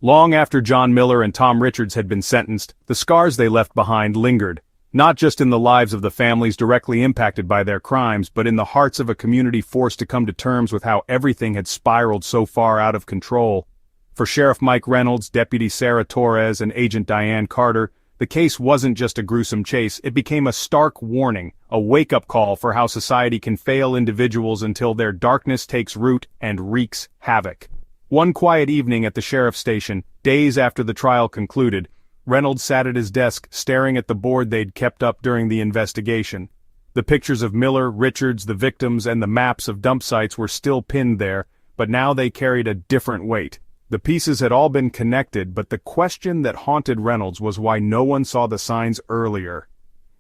S1: Long after John Miller and Tom Richards had been sentenced, the scars they left behind lingered, not just in the lives of the families directly impacted by their crimes, but in the hearts of a community forced to come to terms with how everything had spiraled so far out of control. For Sheriff Mike Reynolds, Deputy Sarah Torres, and Agent Diane Carter, the case wasn't just a gruesome chase, it became a stark warning, a wake-up call for how society can fail individuals until their darkness takes root and wreaks havoc. One quiet evening at the sheriff's station, days after the trial concluded, Reynolds sat at his desk staring at the board they'd kept up during the investigation. The pictures of Miller, Richards, the victims, and the maps of dump sites were still pinned there, but now they carried a different weight. The pieces had all been connected, but the question that haunted Reynolds was why no one saw the signs earlier.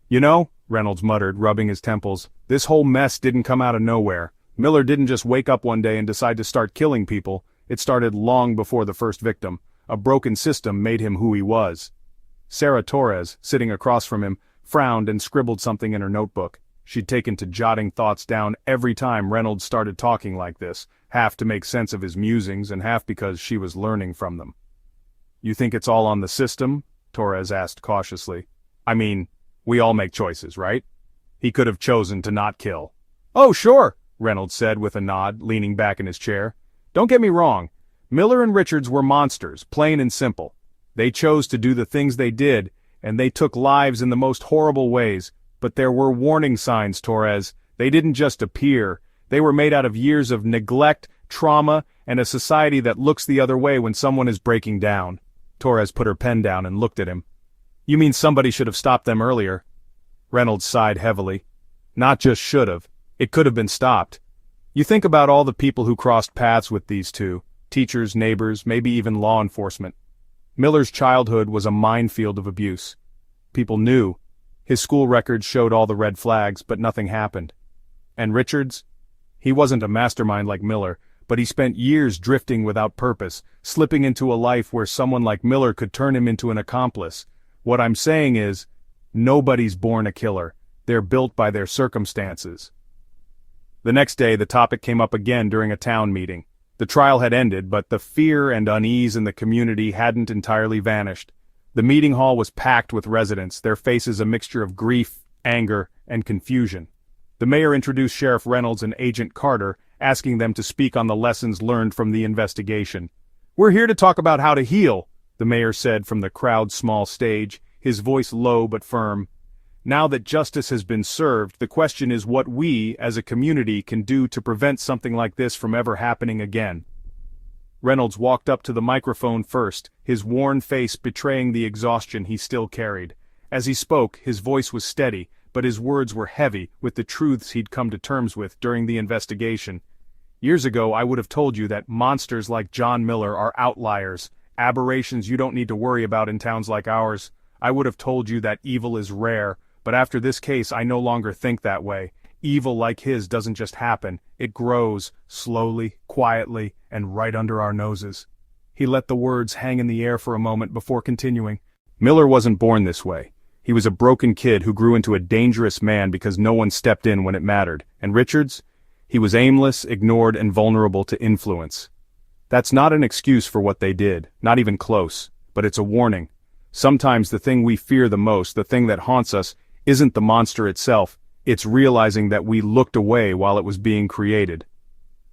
S1: "You know," Reynolds muttered, rubbing his temples, "this whole mess didn't come out of nowhere. Miller didn't just wake up one day and decide to start killing people. It started long before the first victim. A broken system made him who he was." Sarah Torres, sitting across from him, frowned and scribbled something in her notebook. She'd taken to jotting thoughts down every time Reynolds started talking like this, half to make sense of his musings and half because she was learning from them. "You think it's all on the system?" Torres asked cautiously. "I mean, we all make choices, right? He could have chosen to not kill." "Oh, sure," Reynolds said with a nod, leaning back in his chair. "Don't get me wrong. Miller and Richards were monsters, plain and simple. They chose to do the things they did, and they took lives in the most horrible ways, but there were warning signs, Torres. They didn't just appear. They were made out of years of neglect, trauma, and a society that looks the other way when someone is breaking down." Torres put her pen down and looked at him. "You mean somebody should have stopped them earlier?" Reynolds sighed heavily. "Not just should have. It could have been stopped. You think about all the people who crossed paths with these two, teachers, neighbors, maybe even law enforcement. Miller's childhood was a minefield of abuse. People knew. His school records showed all the red flags, but nothing happened. And Richards? He wasn't a mastermind like Miller, but he spent years drifting without purpose, slipping into a life where someone like Miller could turn him into an accomplice. What I'm saying is, nobody's born a killer. They're built by their circumstances. The next day the topic came up again during a town meeting. The trial had ended, but the fear and unease in the community hadn't entirely vanished. The meeting hall was packed with residents, their faces a mixture of grief, anger, and confusion. The mayor introduced Sheriff Reynolds and Agent Carter, asking them to speak on the lessons learned from the investigation. "We're here to talk about how to heal," the mayor said from the crowd's small stage, his voice low but firm. "Now that justice has been served, the question is what we, as a community, can do to prevent something like this from ever happening again." Reynolds walked up to the microphone first, his worn face betraying the exhaustion he still carried. As he spoke, his voice was steady, but his words were heavy with the truths he'd come to terms with during the investigation. "Years ago I would have told you that monsters like John Miller are outliers, aberrations you don't need to worry about in towns like ours. I would have told you that evil is rare, but after this case I no longer think that way. Evil like his doesn't just happen, it grows, slowly, quietly, and right under our noses." He let the words hang in the air for a moment before continuing. "Miller wasn't born this way. He was a broken kid who grew into a dangerous man because no one stepped in when it mattered. And Richards? He was aimless, ignored, and vulnerable to influence. That's not an excuse for what they did, not even close, but it's a warning. Sometimes the thing we fear the most, the thing that haunts us, isn't the monster itself, it's realizing that we looked away while it was being created."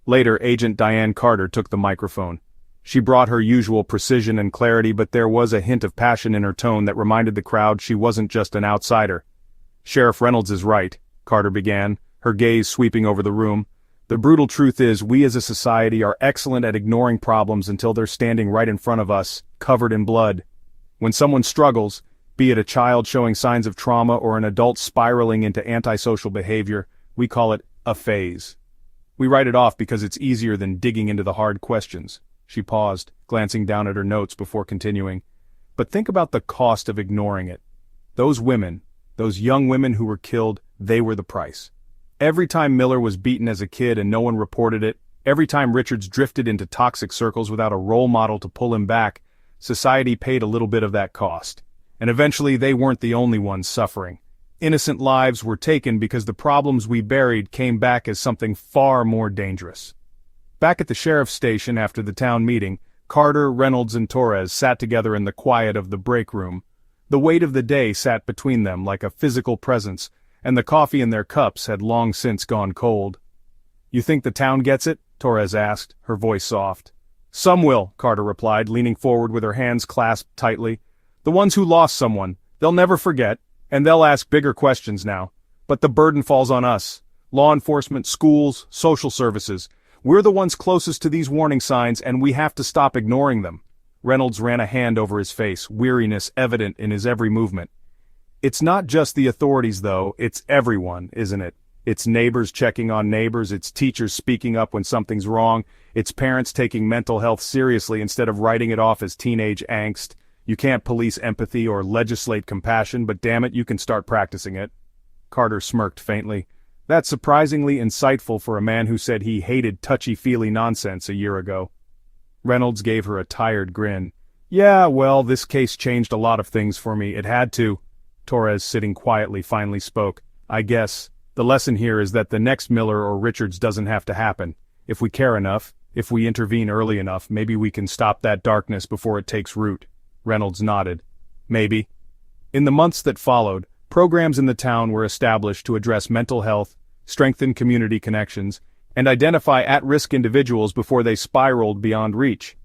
S1: Later, Agent Diane Carter took the microphone. She brought her usual precision and clarity, but there was a hint of passion in her tone that reminded the crowd she wasn't just an outsider. "Sheriff Reynolds is right," Carter began, her gaze sweeping over the room. "The brutal truth is we as a society are excellent at ignoring problems until they're standing right in front of us, covered in blood. When someone struggles, be it a child showing signs of trauma or an adult spiraling into antisocial behavior, we call it a phase. We write it off because it's easier than digging into the hard questions." She paused, glancing down at her notes before continuing. "But think about the cost of ignoring it. Those women, those young women who were killed, they were the price. Every time Miller was beaten as a kid and no one reported it, every time Richards drifted into toxic circles without a role model to pull him back, society paid a little bit of that cost. And eventually they weren't the only ones suffering. Innocent lives were taken because the problems we buried came back as something far more dangerous. Back at the sheriff's station after the town meeting, Carter, Reynolds, and Torres sat together in the quiet of the break room. The weight of the day sat between them like a physical presence, and the coffee in their cups had long since gone cold. "You think the town gets it?" Torres asked, her voice soft. "Some will," Carter replied, leaning forward with her hands clasped tightly. "The ones who lost someone, they'll never forget, and they'll ask bigger questions now. But the burden falls on us. Law enforcement, schools, social services. We're the ones closest to these warning signs, and we have to stop ignoring them." Reynolds ran a hand over his face, weariness evident in his every movement. "It's not just the authorities though, it's everyone, isn't it? It's neighbors checking on neighbors, it's teachers speaking up when something's wrong, it's parents taking mental health seriously instead of writing it off as teenage angst. You can't police empathy or legislate compassion, but damn it, you can start practicing it." Carter smirked faintly. That's surprisingly insightful for a man who said he hated touchy-feely nonsense a year ago. Reynolds gave her a tired grin. "Yeah, well, this case changed a lot of things for me, it had to." Torres, sitting quietly, finally spoke. "I guess the lesson here is that the next Miller or Richards doesn't have to happen. If we care enough, if we intervene early enough, maybe we can stop that darkness before it takes root." Reynolds nodded. "Maybe." In the months that followed, programs in the town were established to address mental health, strengthen community connections, and identify at-risk individuals before they spiraled beyond reach.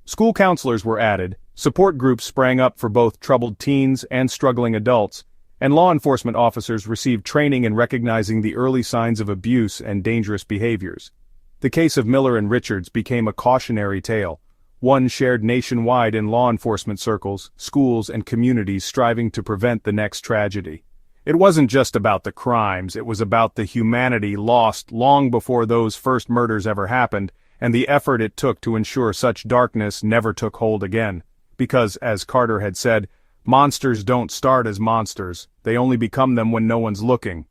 S1: School counselors were added, support groups sprang up for both troubled teens and struggling adults, and law enforcement officers received training in recognizing the early signs of abuse and dangerous behaviors. The case of Miller and Richards became a cautionary tale, one shared nationwide in law enforcement circles, schools, and communities striving to prevent the next tragedy. It wasn't just about the crimes, it was about the humanity lost long before those first murders ever happened, and the effort it took to ensure such darkness never took hold again. Because, as Carter had said, monsters don't start as monsters, they only become them when no one's looking.